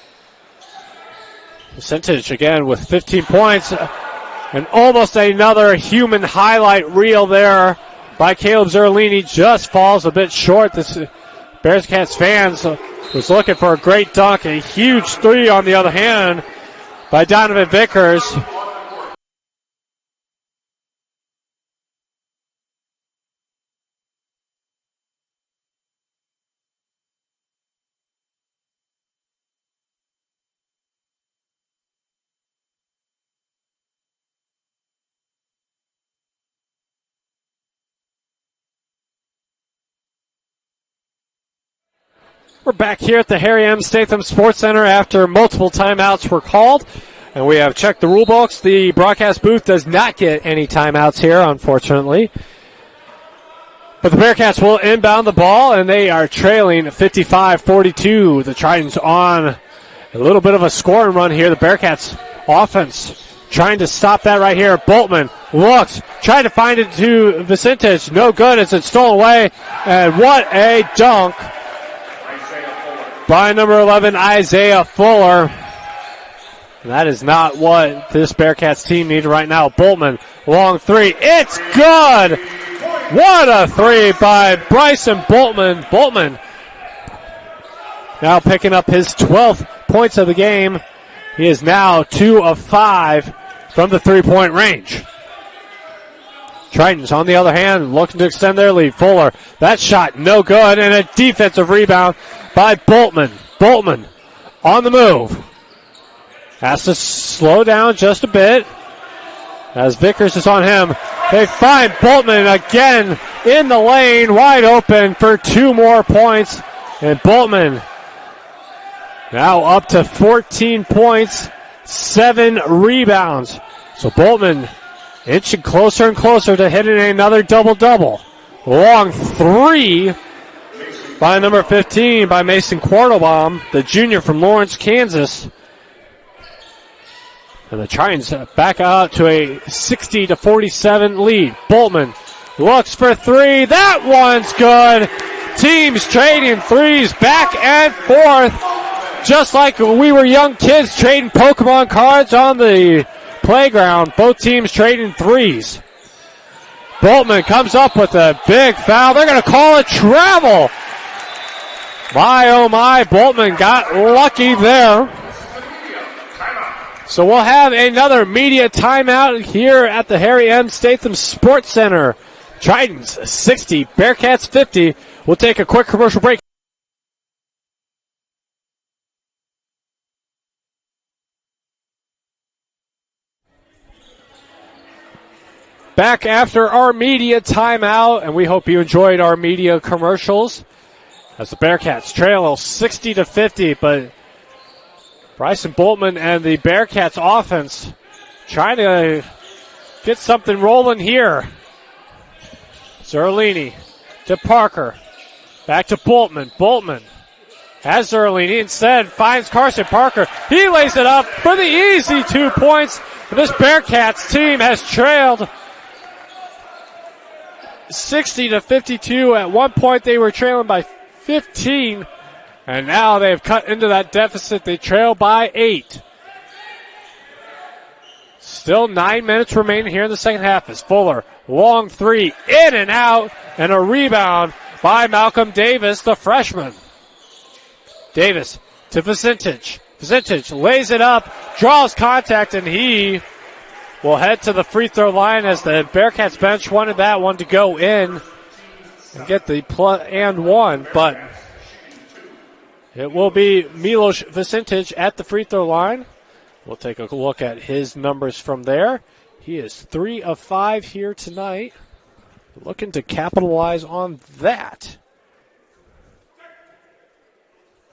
Speaker 1: Vicentić again with 15 points. And almost another human highlight reel there by Caleb Zerlini. Just falls a bit short. This Bearcats fans was looking for a great dunk. A huge three on the other hand by Donovan Vickers. We're back here at the Harry M. Statham Sports Center after multiple timeouts were called, and we have checked the rule books. The broadcast booth does not get any timeouts here, unfortunately. But the Bearcats will inbound the ball, and they are trailing 55-42. The Tritons on a little bit of a scoring run here. The Bearcats offense trying to stop that right here. Boltman looks, trying to find it to Vicentić. No good as it's stolen away, and what a dunk by number 11, Isaiah Fuller. That is not what this Bearcats team needed right now. Boltman, long three. It's good! What a three by Bryson Boltman. Boltman now picking up his 12th points of the game. He is now 2 of 5 from the three-point range. Tritons, on the other hand, looking to extend their lead. Fuller, that shot no good, and a defensive rebound by Boltman. Boltman on the move. Has to slow down just a bit as Vickers is on him. They find Boltman again in the lane, wide open for 2 more points. And Boltman now up to 14 points, 7 rebounds. So Boltman inching closer and closer to hitting another double-double. Long three by number 15 by Mason Quartelbaum, the junior from Lawrence, Kansas. And the Tritons back out to a 60-47 lead. Boltman looks for three. That one's good. Teams trading threes back and forth. Just like we were young kids trading Pokemon cards on the playground. Both teams trading threes. Boltman comes up with a big foul. They're going to call it travel. My, oh my, Boltman got lucky there. So we'll have another media timeout here at the Harry M. Statham Sports Center. Tritons 60, Bearcats 50. We'll take a quick commercial break. Back after our media timeout, and we hope you enjoyed our media commercials as the Bearcats trail 60-50, but Bryson Boltman and the Bearcats offense trying to get something rolling here. Zerlini to Parker. Back to Boltman. Boltman has Zerlini. Instead finds Carson Parker. He lays it up for the easy 2 points. This Bearcats team has trailed 60-52. At one point they were trailing by 15. And now they've cut into that deficit. They trail by 8. Still 9 minutes remaining here in the second half as Fuller, long three, in and out, and a rebound by Malcolm Davis, the freshman. Davis to Vicentic. Vicentic lays it up, draws contact, and he will head to the free throw line as the Bearcats bench wanted that one to go in and get the and one, but it will be Milos Vicentic at the free throw line. We'll take a look at his numbers from there. He is 3 of 5 here tonight. Looking to capitalize on that.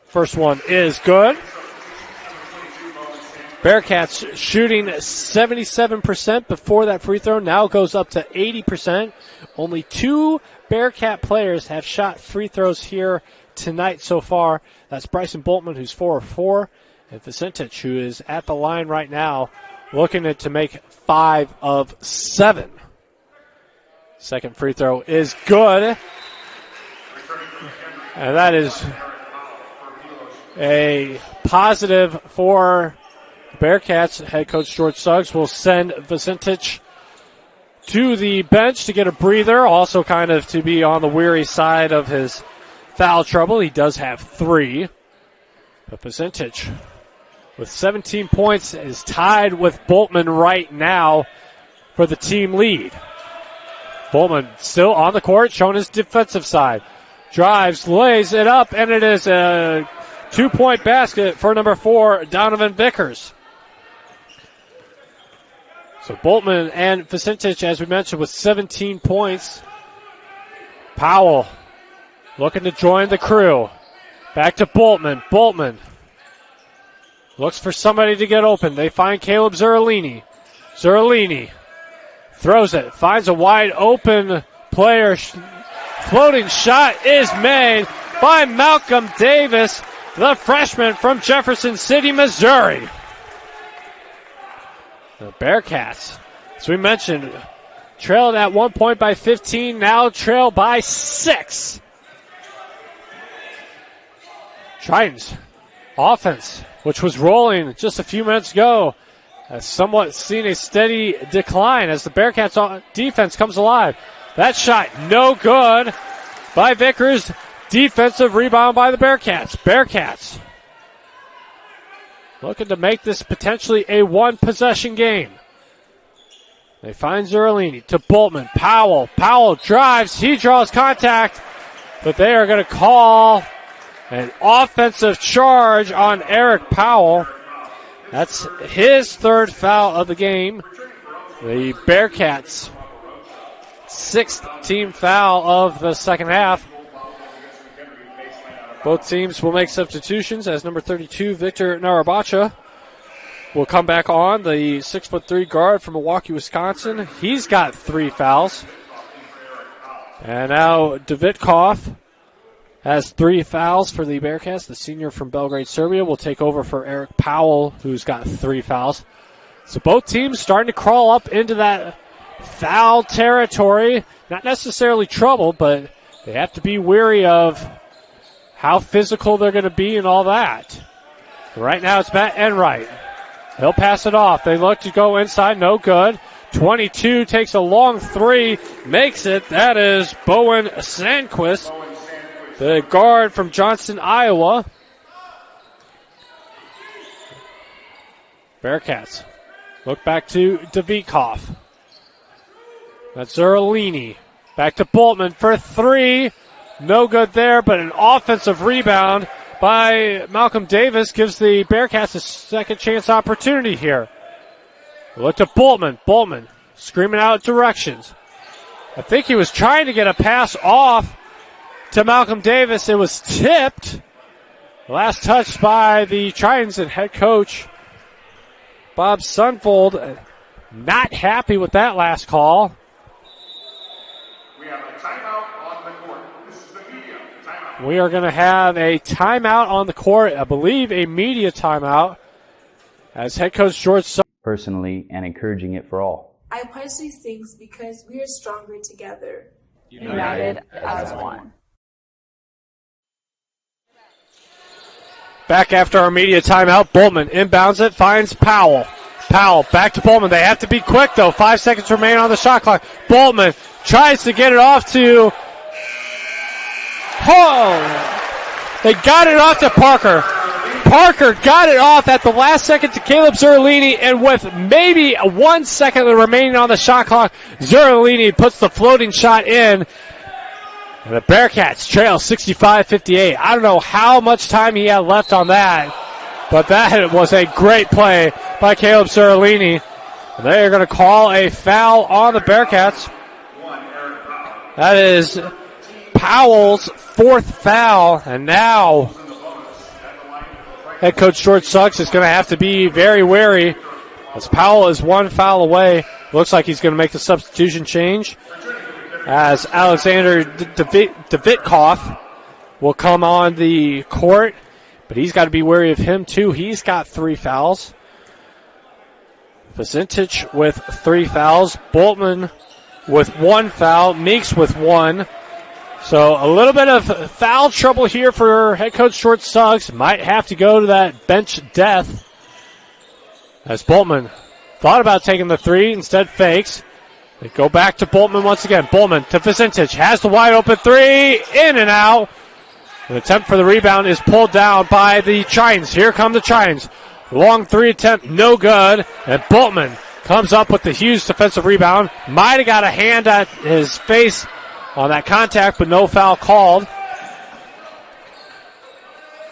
Speaker 1: First one is good. Bearcats shooting 77% before that free throw. Now goes up to 80%. Only 2 Bearcat players have shot free throws here tonight so far. That's Bryson Boltman, who's 4 of 4, and Vicentic, who is at the line right now, looking to make 5 of 7. Second free throw is good, and that is a positive for Bearcats. Head coach George Suggs will send Vicentic to the bench to get a breather, also kind of to be on the weary side of his foul trouble. He does have 3. But Vicentic, with 17 points, is tied with Boltman right now for the team lead. Boltman still on the court, showing his defensive side. Drives, lays it up, and it is a 2-point basket for number 4, Donovan Vickers. So Boltman and Vicentic, as we mentioned, with 17 points. Powell looking to join the crew. Back to Boltman. Boltman looks for somebody to get open. They find Caleb Zerlini. Zerlini throws it. Finds a wide open player. Floating shot is made by Malcolm Davis, the freshman from Jefferson City, Missouri. The Bearcats, as we mentioned, trailed at one point by 15, now trail by 6. Tritons offense, which was rolling just a few minutes ago, has somewhat seen a steady decline as the Bearcats defense comes alive. That shot no good by Vickers. Defensive rebound by the Bearcats. Bearcats looking to make this potentially a one-possession game. They find Zerlini to Boltman. Powell. Powell drives. He draws contact, but they are going to call an offensive charge on Eric Powell. That's his third foul of the game. The Bearcats' sixth team foul of the second half. Both teams will make substitutions as number 32, Victor Narabacha, will come back on. The 6'3" guard from Milwaukee, Wisconsin. He's got 3 fouls. And now Davidkov has 3 fouls for the Bearcats. The senior from Belgrade, Serbia, will take over for Eric Powell, who's got 3 fouls. So both teams starting to crawl up into that foul territory. Not necessarily trouble, but they have to be wary of how physical they're going to be and all that. Right now it's Matt Enright. He'll pass it off. They look to go inside. No good. 22 takes a long 3. Makes it. That is Bowen Sandquist, the guard from Johnston, Iowa. Bearcats look back to Davidkov. That's Zerlini. Back to Boltman for 3. No good there, but an offensive rebound by Malcolm Davis gives the Bearcats a second chance opportunity here. Look to Boltman. Boltman screaming out directions. I think he was trying to get a pass off to Malcolm Davis. It was tipped. Last touch by the Tritons and head coach Bob Sunfold. Not happy with that last call.
Speaker 3: We have a timeout on the court. This is the media timeout.
Speaker 1: We are going to have a timeout on the court. I believe a media timeout as head coach George Sutton.
Speaker 4: Personally, and encouraging it for all.
Speaker 5: I personally think because we are stronger together.
Speaker 2: United as one.
Speaker 1: Back after our media timeout, Boltman inbounds it, finds Powell. Powell back to Boltman. They have to be quick, though. 5 seconds remain on the shot clock. Boltman tries to get it off to... Oh! They got it off to Parker. Parker got it off at the last second to Caleb Zerlini, and with maybe 1 second remaining on the shot clock, Zerlini puts the floating shot in. And the Bearcats trail 65-58. I don't know how much time he had left on that, but that was a great play by Caleb Zerlini. They are going to call a foul on the Bearcats. That is Powell's 4th foul, and now head coach George Suggs is going to have to be very wary as Powell is 1 foul away. Looks like he's going to make the substitution change as Alexander Davidkov will come on the court, but he's got to be wary of him too. He's got 3 fouls. Vicentich with 3 fouls. Boltman with 1 foul. Meeks with 1. So a little bit of foul trouble here for head coach George Suggs. Might have to go to that bench death as Boltman thought about taking the 3, instead fakes. They go back to Boltman once again. Boltman to Vicentich. Has the wide open 3. In and out. An attempt for the rebound is pulled down by the Tritons. Here come the Tritons. Long 3 attempt. No good. And Boltman comes up with the huge defensive rebound. Might have got a hand at his face on that contact, but no foul called.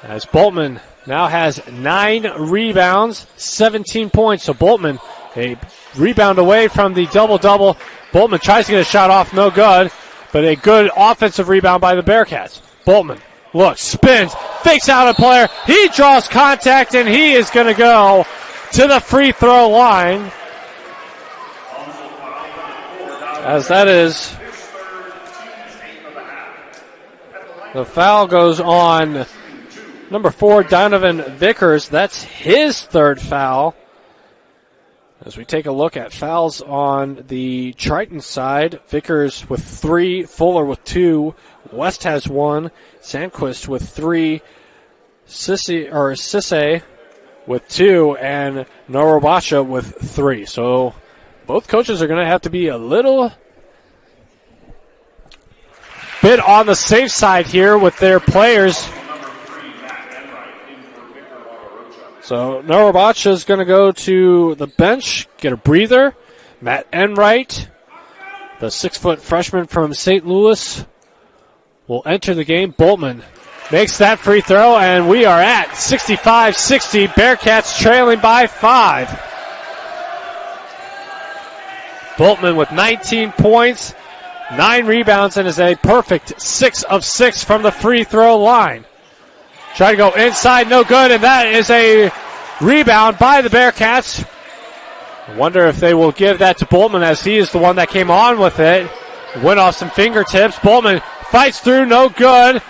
Speaker 1: As Boltman now has 9 rebounds, 17 points. So Boltman, a rebound away from the double-double. Boltman tries to get a shot off, no good, but a good offensive rebound by the Bearcats. Boltman looks, spins, fakes out a player. He draws contact, and he is going to go to the free throw line. As that is, the foul goes on number 4, Donovan Vickers. That's his 3rd foul. As we take a look at fouls on the Triton side, Vickers with 3, Fuller with 2, West has 1, Sandquist with 3, Sisse with 2, and Norobasha with 3. So both coaches are going to have to be a little bit on the safe side here with their players. So Noah Rocha is going to go to the bench, get a breather. Matt Enright, the 6-foot freshman from St. Louis, will enter the game. Boltman makes that free throw, and we are at 65-60. Bearcats trailing by 5. Boltman with 19 points, 9 rebounds, and is a perfect 6 of 6 from the free throw line. Try to go inside, no good, and that is a rebound by the Bearcats. I wonder if they will give that to Boltman, as he is the one that came on with it. Went off some fingertips. Boltman fights through, no good.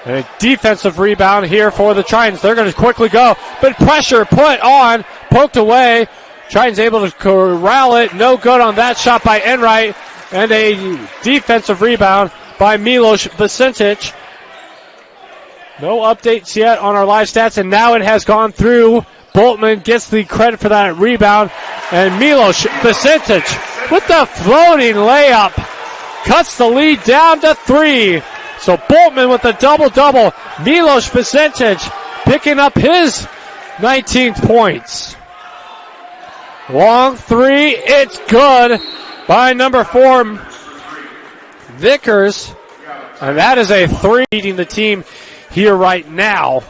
Speaker 1: And a defensive rebound here for the Tritons. They're going to quickly go, but pressure put on, poked away. Tritons able to corral it, no good on that shot by Enright. And a defensive rebound by Milos Vicentic. No updates yet on our live stats, and now it has gone through. Boltman gets the credit for that rebound, and Milos Vicentic with the floating layup cuts the lead down to 3. So Boltman with a double-double. Milos Vicentic picking up his 19th points. Long 3, it's good by number 4, Vickers, and that is a 3 leading the team here right now.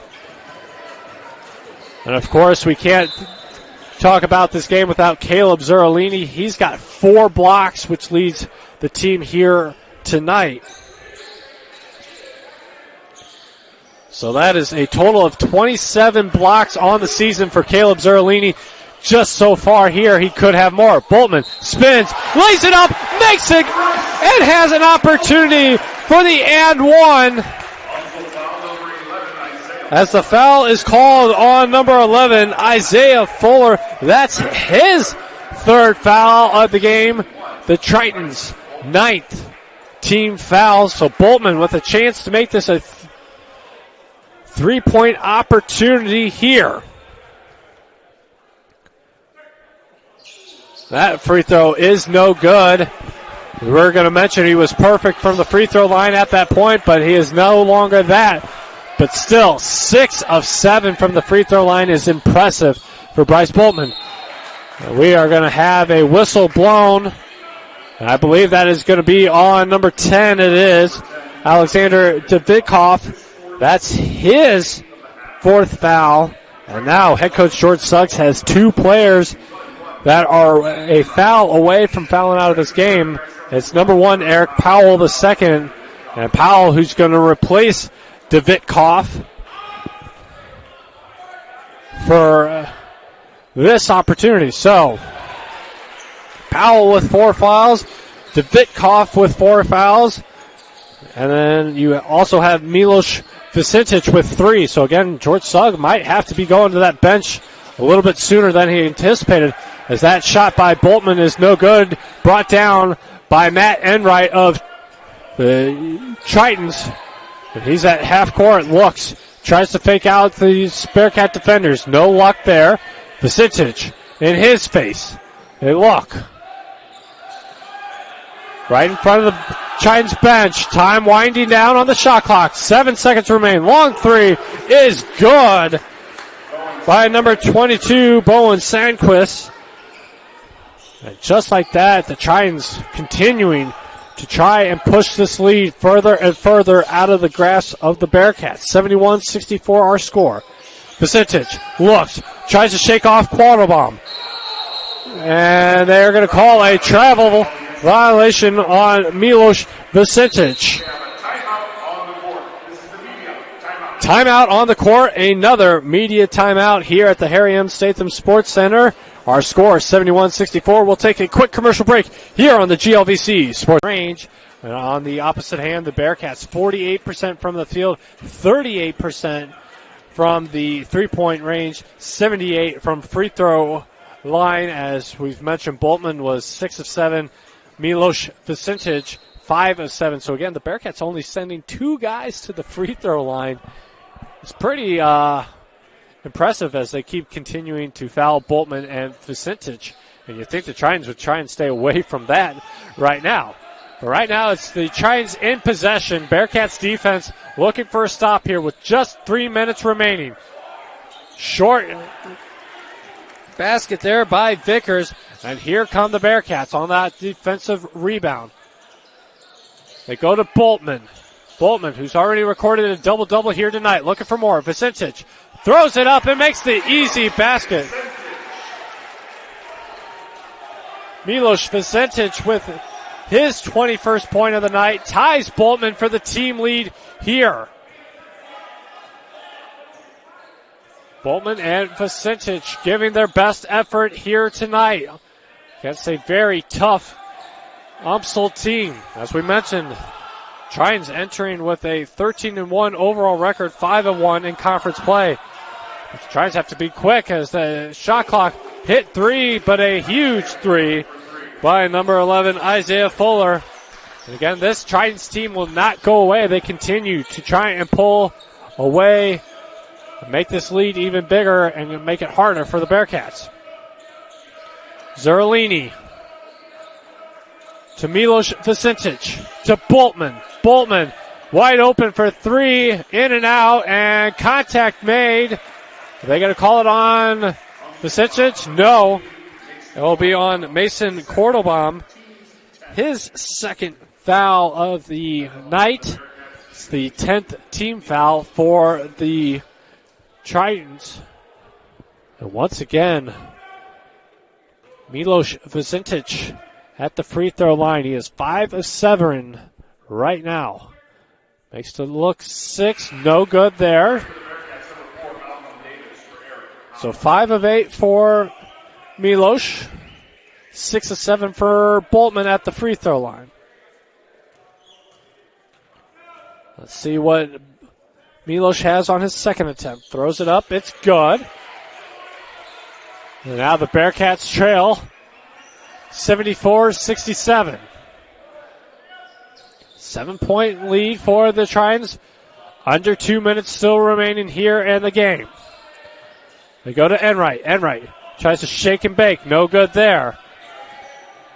Speaker 1: And of course, we can't talk about this game without Caleb Zerolini. He's got 4 blocks, which leads the team here tonight. So that is a total of 27 blocks on the season for Caleb Zerolini. Just so far here, he could have more. Boltman spins, lays it up, makes it, and has an opportunity for the and one. As the foul is called on number 11, Isaiah Fuller. That's his 3rd foul of the game. The Tritons' 9th team foul. So Boltman with a chance to make this a 3-point opportunity here. That free throw is no good. We're going to mention he was perfect from the free throw line at that point, but he is no longer that. But still, 6 of 7 from the free throw line is impressive for Bryce Boltman. We are going to have a whistle blown. I believe that is going to be on number 10. It is Alexander Davidkoff. That's his 4th foul. And now head coach George Suggs has 2 players that are a foul away from fouling out of this game. It's number 1, Eric Powell, the 2nd. And Powell, who's going to replace Davidkoff for this opportunity. So, Powell with 4 fouls, Davidkoff with 4 fouls, and then you also have Milos Vicentic with 3. So again, George Sugg might have to be going to that bench a little bit sooner than he anticipated, as that shot by Boltman is no good, brought down by Matt Enright of the Tritons. And he's at half court, looks, tries to fake out the Bearcat defenders. No luck there. Vicentic in his face. They look. Right in front of the Tritons bench. Time winding down on the shot clock. 7 seconds remain. Long 3 is good by number 22, Bowen Sandquist. And just like that, the Tritons continuing to try and push this lead further and further out of the grasp of the Bearcats. 71-64 our score. Vicentic looks, tries to shake off Quattlebaum. And they're going to call a travel violation on Milos Vicentic. Timeout on the court. Another media timeout here at the Harry M. Statham Sports Center. Our score is 71-64. We'll take a quick commercial break here on the GLVC Sports Range. And on the opposite hand, the Bearcats 48% from the field, 38% from the three-point range, 78 from free throw line. As we've mentioned, Boltman was 6 of 7. Milos Vicentic, 5 of 7. So again, the Bearcats only sending 2 guys to the free throw line. It's pretty impressive as they keep continuing to foul Boltman and Vicentic. And you think the Tritons would try and stay away from that right now. But right now it's the Giants in possession. Bearcats defense looking for a stop here with just 3 minutes remaining. Short basket there by Vickers. And here come the Bearcats on that defensive rebound. They go to Boltman. Boltman, who's already recorded a double-double here tonight, looking for more. Vicentic throws it up and makes the easy basket. Milos Vicentic with his 21st point of the night ties Boltman for the team lead here. Boltman and Vicentic giving their best effort here tonight against a very tough UMSL team. As we mentioned, Giants entering with a 13-1 overall record, 5-1 in conference play. The Giants have to be quick as the shot clock hit 3, but a huge 3 by number 11, Isaiah Fuller. And again, this Giants team will not go away. They continue to try and pull away, make this lead even bigger, and make it harder for the Bearcats. Zerlini to Milos Vicentic to Boltman. Boltman wide open for 3, in and out, and contact made. Are they going to call it on Vicentic? No. It will be on Mason Cordelbaum. His second foul of the night. It's the 10th team foul for the Tritons. And once again, Milos Vicentic at the free throw line. He is 5 of 7 right now. Makes it look 6. No good there. So 5 of 8 for Milos. 6 of 7 for Boltman at the free throw line. Let's see what Milos has on his second attempt. Throws it up. It's good. And now the Bearcats trail 74-67. 7-point lead for the Tritons. Under 2 minutes still remaining here in the game. They go to Enright. Enright tries to shake and bake. No good there.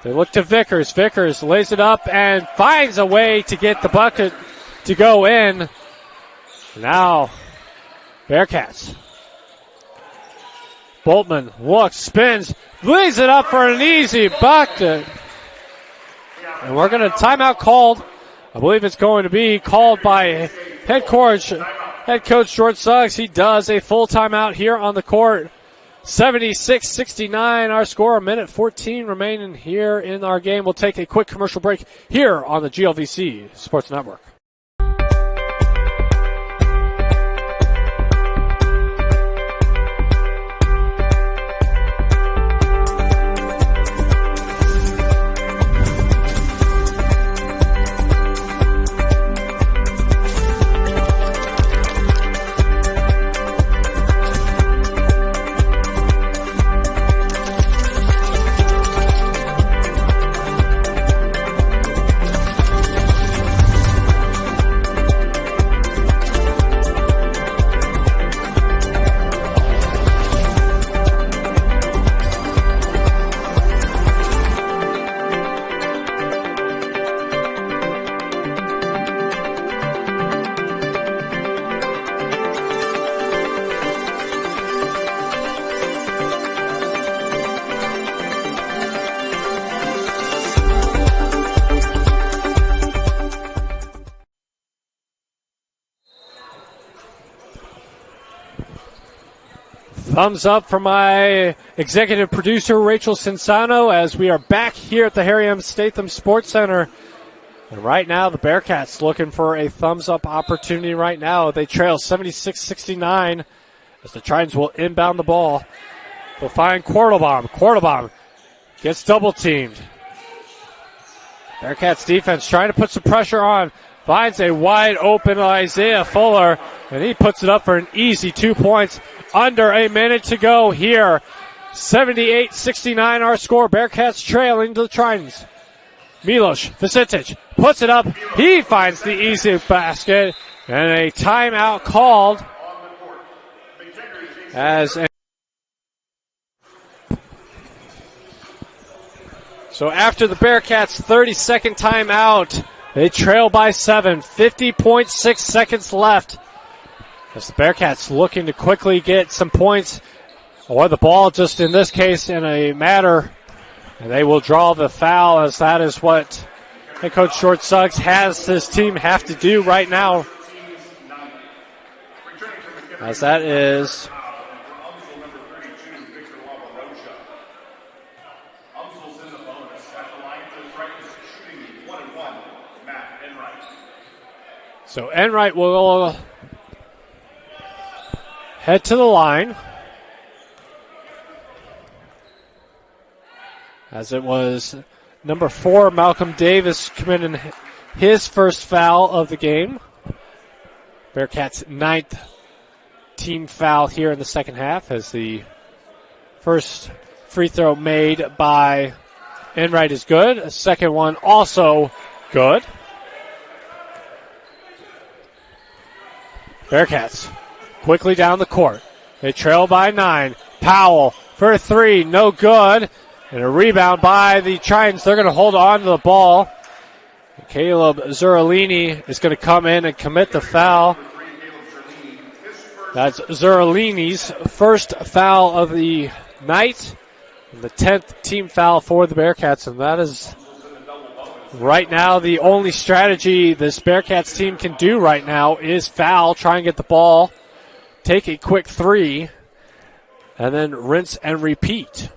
Speaker 1: They look to Vickers. Vickers lays it up and finds a way to get the bucket to go in. Now, Bearcats. Boltman looks, spins, lays it up for an easy bucket. And we're going to timeout called. I believe it's going to be called by head coach George Suggs. He does a full timeout here on the court. 76-69 our score. 1:14 remaining here in our game. We'll take a quick commercial break here on the GLVC Sports Network. Thumbs up for my executive producer, Rachel Cinsano, as we are back here at the Harry M. Statham Sports Center. And right now, the Bearcats looking for a thumbs-up opportunity right now. They trail 76-69 as the Tritons will inbound the ball. They'll find Cordelbaum. Cordelbaum gets double-teamed. Bearcats defense trying to put some pressure on. Finds a wide-open Isaiah Fuller, and he puts it up for an easy 2 points. Under a minute to go here. 78-69 our score. Bearcats trailing to the Tritons. Milos Vicentic puts it up. He finds the easy basket. And a timeout called as So after the Bearcats' 30-second timeout, they trail by 7, 50.6 seconds left. As the Bearcats looking to quickly get some points, or the ball just in this case in a matter, and they will draw the foul, as that is what head coach Short Suggs has this team have to do right now. As that is so Enright will head to the line. As it was number 4, Malcolm Davis, committing his first foul of the game. Bearcats' 9th team foul here in the second half, as the first free throw made by Enright is good. A second one also good. Bearcats quickly down the court. They trail by 9. Powell for 3, no good. And a rebound by the Tritons. They're going to hold on to the ball. Caleb Zuralini is going to come in and commit the foul. That's Zuralini's first foul of the night. And the 10th team foul for the Bearcats. And that is right now the only strategy this Bearcats team can do right now is foul, try and get the ball, take a quick 3, and then rinse and repeat.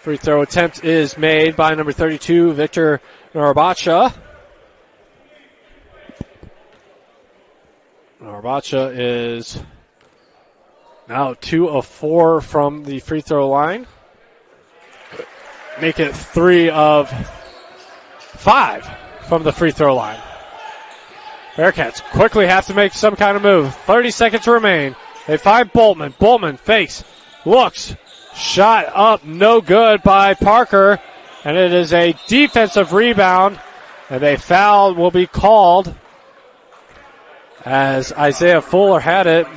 Speaker 1: Free throw attempt is made by number 32, Victor Narabacha. Narabacha is now 2 of 4 from the free throw line. Make it 3 of 5 from the free throw line. Bearcats quickly have to make some kind of move. 30 seconds remain. They find Boltman. Boltman fakes, looks, shot up, no good by Parker. And it is a defensive rebound. And a foul will be called as Isaiah Fuller had it.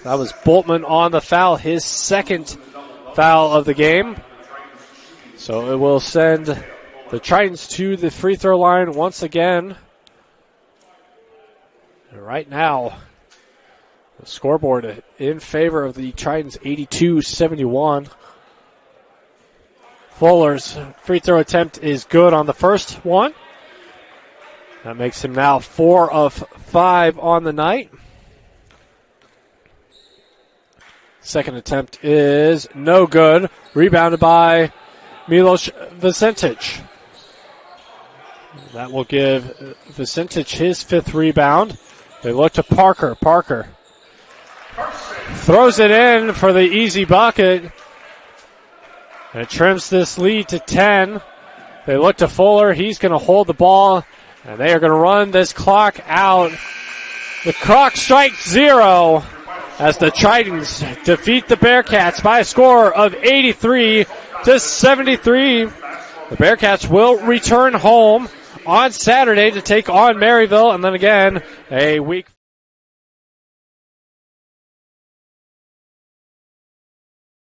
Speaker 1: That was Boltman on the foul, his second foul of the game. So it will send the Tritons to the free throw line once again. And right now, the scoreboard in favor of the Tritons, 82-71. Fuller's free throw attempt is good on the first one. That makes him now 4 of 5 on the night. Second attempt is no good. Rebounded by Milos Vicentić. That will give Vicentić his 5th rebound. They look to Parker. Parker throws it in for the easy bucket. And it trims this lead to 10. They look to Fuller. He's going to hold the ball. And they are going to run this clock out. The clock strikes 0 as the Tritons defeat the Bearcats by a score of 83-73. The Bearcats will return home on Saturday to take on Maryville, and then again a week